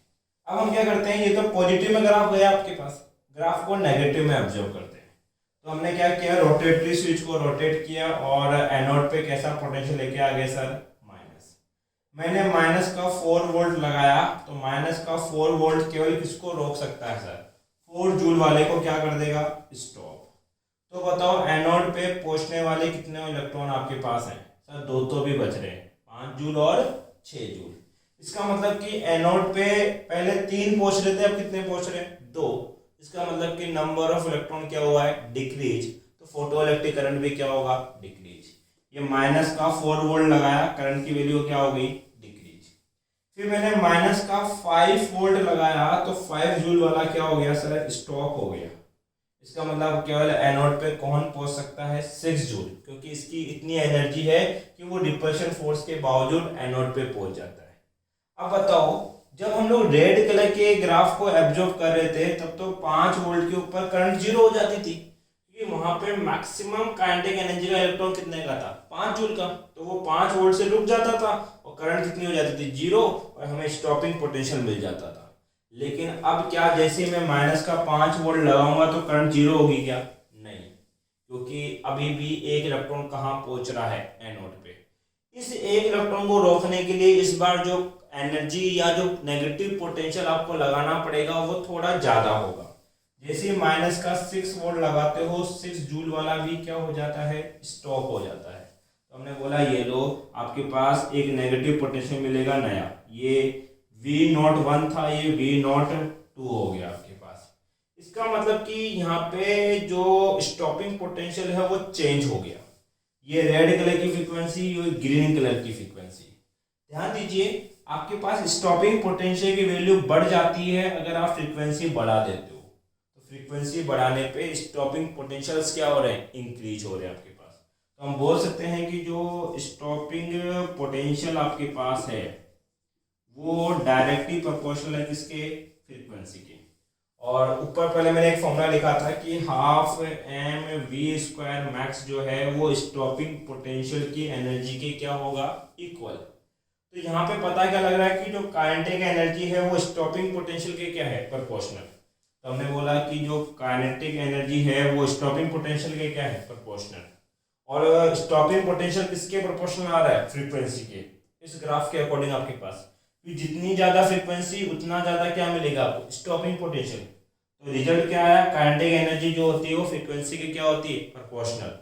अब हम क्या करते हैं, ये तो पॉजिटिव में ग्राफ गया आपके पास, ग्राफ को नेगेटिव में ऑब्जर्व करते हैं। तो हमने क्या किया, रोटेटरी स्विच को रोटेट किया और एनोड पे कैसा पोटेंशियल लेके आ गए सर, माइनस। मैंने माइनस का 4 वोल्ट लगाया, तो माइनस का 4 वोल्ट केवल किसको रोक सकता है सर? 4 जूल वाले को क्या कर देगा? स्टॉप। तो बताओ एनोड पे पहुंचने वाले कितने इलेक्ट्रॉन आपके पास हैं सर? 2 तो भी बच रहे हैं, 5 जूल और 6 जूल। इसका मतलब कि एनोड पे पहले 3 पहुंच रहे थे, अब कितने पहुंच रहे हैं? 2। इसका मतलब कि नंबर ऑफ इलेक्ट्रॉन क्या हुआ है? डिक्रीज। तो फोटो इलेक्ट्रिक करंट भी क्या होगा? डिक्रीज। ये माइनस का 4 वोल्ट लगाया, करंट की वैल्यू क्या हो गई? डिक्रीज। फिर मैंने माइनस का 5 वोल्ट लगाया, तो 5 जूल वाला क्या हो गया सर? स्टॉप हो गया। इसका मतलब केवल एनोड पे कौन पहुंच सकता है? 6 जूल, क्योंकि इसकी इतनी एनर्जी है कि वो रिपल्शन फोर्स के बावजूद एनोड पे पहुंच जाता है। अब बताओ, जब हम लोग रेड कलर के ग्राफ को एब्जॉर्ब कर रहे थे तब तो 5 वोल्ट के ऊपर करंट जीरो हो जाती थी, क्योंकि वहां पे मैक्सिमम काइनेटिक एनर्जी का इलेक्ट्रॉन कितने का था? 5 जूल का। तो वो 5 वोल्ट से रुक जाता था और करंट कितनी हो जाती थी? जीरो, और हमें स्टॉपिंग पोटेंशियल मिल जाता था। लेकिन अब क्या, जैसे मैं माइनस का 5 वोल्ट लगाऊंगा तो करंट जीरो होगी क्या? नहीं, क्योंकि अभी भी एक इलेक्ट्रॉन कहाँ पहुंच रहा है? एनोड पे। इस एक इलेक्ट्रॉन को रोकने के लिए इस बार जो एनर्जी या जो नेगेटिव पोटेंशियल आपको लगाना पड़ेगा वो थोड़ा ज्यादा होगा। जैसे माइनस का 6 वोल्ट लगाते हो, 6 जूल वाला भी क्या हो जाता है? स्टॉप हो जाता है। तो हमने बोला ये लो, आपके पास एक नेगेटिव पोटेंशियल मिलेगा नया। ये V01 था, ये V02 हो गया आपके पास। इसका मतलब कि यहाँ पे जो स्टॉपिंग पोटेंशियल है वो चेंज हो गया। ये रेड कलर की फ्रीक्वेंसी, ये ग्रीन कलर की फ्रीक्वेंसी। ध्यान दीजिए, आपके पास स्टॉपिंग पोटेंशियल की वैल्यू बढ़ जाती है अगर आप फ्रीक्वेंसी बढ़ा देते हो। तो फ्रीक्वेंसी बढ़ाने पे स्टॉपिंग पोटेंशियल्स क्या हो रहे हैं? इंक्रीज हो रहे हैं आपके पास। तो हम बोल सकते हैं कि जो स्टॉपिंग पोटेंशियल आपके पास है वो डायरेक्टली प्रोपोर्शनल है किसके? फ्रीक्वेंसी के। और ऊपर पहले मैंने एक फॉर्मूला लिखा था कि half m v square max जो है वो स्टॉपिंग पोटेंशियल की एनर्जी के क्या होगा? इक्वल। तो यहाँ पे पता क्या लग रहा है कि जो काइनेटिक एनर्जी है वो स्टॉपिंग पोटेंशियल के क्या है? प्रोपोर्शनल। तो हमने बोला कि जो काइनेटिक एनर्जी है वो स्टॉपिंग पोटेंशियल के क्या है? प्रोपोर्शनल। और स्टॉपिंग पोटेंशियल किसके प्रोपोर्शनल आ रहा है? फ्रीक्वेंसी के। इस ग्राफ के अकॉर्डिंग आपके पास कि जितनी ज्यादा फ्रीक्वेंसी उतना ज्यादा क्या मिलेगा आपको? Stopping potential. तो रिजल्ट क्या आया? काइनेटिक एनर्जी जो होती है वो फ्रीक्वेंसी की क्या होती है? प्रोपोर्शनल।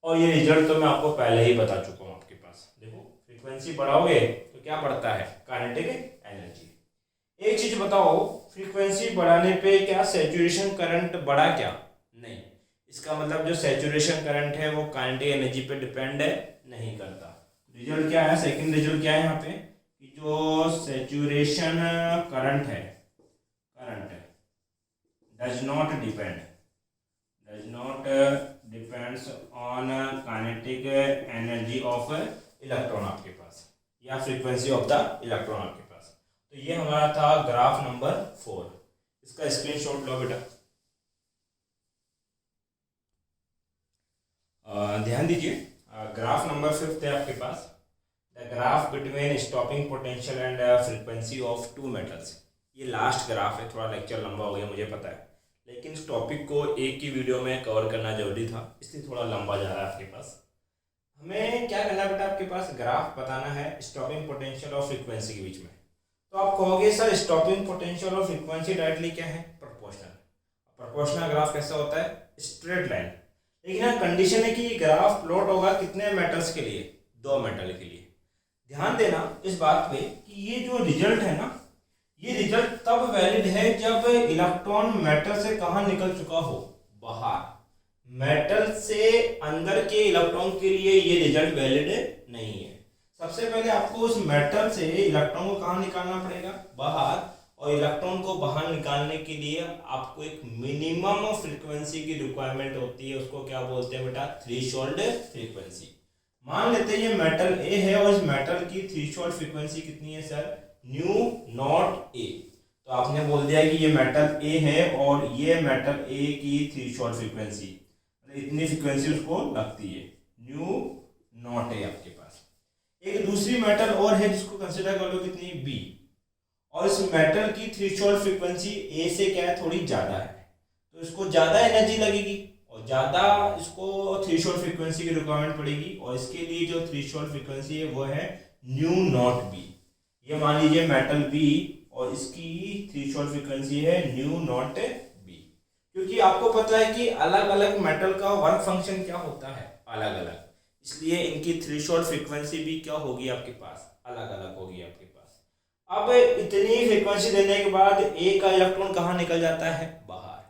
और ये रिजल्ट तो मैं आपको पहले ही बता चुका हूँ आपके पास। देखो, फ्रीक्वेंसी बढ़ाओगे तो क्या बढ़ता है? Kinetic energy. एक चीज बताओ, फ्रीक्वेंसी बढ़ाने पे क्या सैचुरेशन करंट बढ़ा क्या? नहीं। इसका मतलब जो सैचुरेशन करंट है वो काइनेटिक एनर्जी पे डिपेंड है नहीं करता। रिजल्ट क्या है? सेकंड रिजल्ट क्या है यहाँ पे कि जो सैचुरेशन करंट है, does not depends on kinetic energy of electron आपके पास या फ्रीक्वेंसी ऑफ द इलेक्ट्रॉन आपके पास। तो ये हमारा था ग्राफ नंबर 4। इसका स्क्रीनशॉट लो बेटा। ध्यान दीजिए, ग्राफ नंबर 5 है आपके पास। The graph between stopping potential and frequency of two metals. ये लास्ट ग्राफ है, थोड़ा लेक्चर लंबा हो गया मुझे पता है, लेकिन इस टॉपिक को एक ही वीडियो में कवर करना जरूरी था, इसलिए थोड़ा लंबा जा रहा है आपके पास। हमें क्या करना बेटा, आपके पास ग्राफ बताना है स्टॉपिंग पोटेंशियल और फ्रीक्वेंसी के बीच में। तो आप कहोगे सर स्टॉपिंग पोटेंशियल और फ्रीक्वेंसी डायरेक्टली क्या है? प्रोपोर्शनल। प्रोपोर्शनल ग्राफ कैसा होता है? Straight line. लेकिन यहाँ कंडीशन है कि ग्राफ प्लॉट होगा कितने मेटल्स के लिए? 2 मेटल के लिए। ध्यान देना इस बात पे कि ये जो रिजल्ट है ना, ये रिजल्ट तब वैलिड है जब इलेक्ट्रॉन मेटल से कहाँ निकल चुका हो? बाहर। मेटल से अंदर के इलेक्ट्रॉन के लिए ये रिजल्ट वैलिड नहीं है। सबसे पहले आपको उस मेटल से इलेक्ट्रॉन को कहाँ निकालना पड़ेगा? बाहर। और इलेक्ट्रॉन को बाहर निकालने के लिए आपको एक मिनिमम फ्रीक्वेंसी की रिक्वायरमेंट होती है, उसको क्या बोलते हैं बेटा? Threshold frequency. मान लेते हैं ये मेटल ए है और इस मेटल की थ्रेशोल्ड फ्रीक्वेंसी कितनी है सर? New not a. तो आपने बोल दिया कि ये मेटल ए है और ये मेटल ए की थ्रेशोल्ड फ्रीक्वेंसी इतनी फ्रीक्वेंसी उसको लगती है, न्यू नॉट ए आपके पास। एक दूसरी मेटल और है जिसको कंसिडर कर लो कितनी? बी। और इस मेटल की थ्रेशोल्ड फ्रीक्वेंसी ए से क्या है? थोड़ी ज्यादा है, तो इसको ज्यादा एनर्जी लगेगी और ज्यादा इसको थ्रेशोल्ड फ्रीक्वेंसी की रिक्वायरमेंट पड़ेगी। और इसके लिए जो थ्रेशोल्ड फ्रीक्वेंसी है वो है न्यू नॉट बी। ये मान लीजिए मेटल बी और इसकी थ्रेशोल्ड फ्रीक्वेंसी है न्यू नॉट बी। क्योंकि आपको पता है कि अलग अलग मेटल का वर्क फंक्शन क्या होता है, अलग अलग, इसलिए इनकी थ्रेशोल्ड फ्रीक्वेंसी भी क्या होगी आपके पास, अलग अलग होगी आपके पास। अब इतनी फ्रीक्वेंसी देने के बाद ए का इलेक्ट्रॉन कहाँ निकल जाता है, बाहर।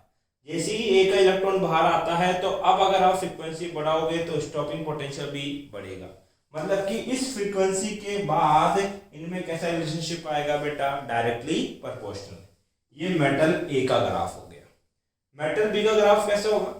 जैसे ही ए का इलेक्ट्रॉन बाहर आता है तो अब अगर आप फ्रीक्वेंसी बढ़ाओगे तो स्टॉपिंग पोटेंशियल भी बढ़ेगा। मतलब कि इस फ्रीक्वेंसी के बाद इनमें कैसा रिलेशनशिप आएगा बेटा, डायरेक्टली प्रोपोर्शनल। ये मेटल ए का ग्राफ हो गया। मेटल बी का ग्राफ कैसे होगा,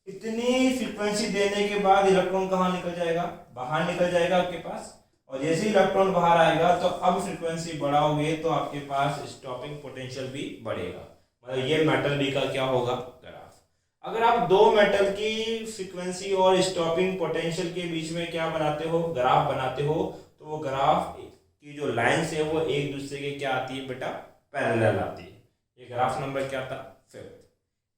इतनी फ्रीक्वेंसी देने के बाद इलेक्ट्रॉन कहाँ निकल जाएगा, बाहर निकल जाएगा आपके पास। और जैसे ही इलेक्ट्रॉन बाहर आएगा तो अब फ्रीक्वेंसी बढ़ाओगे तो आपके पास स्टॉपिंग पोटेंशियल भी बढ़ेगा। मतलब ये मेटल बी का क्या होगा, ग्राफ। अगर आप दो मेटल की फ्रीक्वेंसी और स्टॉपिंग पोटेंशियल के बीच में क्या बनाते हो, ग्राफ बनाते हो, तो वो ग्राफ की जो लाइंस है वो एक दूसरे के क्या आती है बेटा, पैरेलल आती है। ये ग्राफ नंबर क्या था, 5।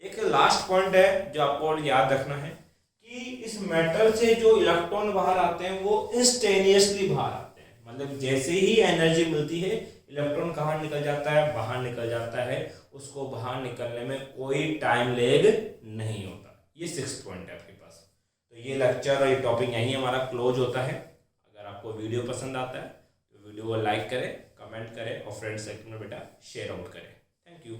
एक लास्ट पॉइंट है जो आपको याद रखना है कि इस मेटल से जो इलेक्ट्रॉन बाहर आते हैं वो इंस्टेनियसली बाहर आते हैं। मतलब जैसे ही एनर्जी मिलती है इलेक्ट्रॉन कहाँ निकल जाता है, बाहर निकल जाता है। उसको बाहर निकलने में कोई टाइम लेग नहीं होता। ये 6th पॉइंट है आपके पास। तो ये लेक्चर और ये टॉपिक यहीं हमारा क्लोज होता है। अगर आपको वीडियो पसंद आता है तो वीडियो को लाइक करें, कमेंट करें और फ्रेंड सर्कल में बेटा शेयर आउट करें। Thank you.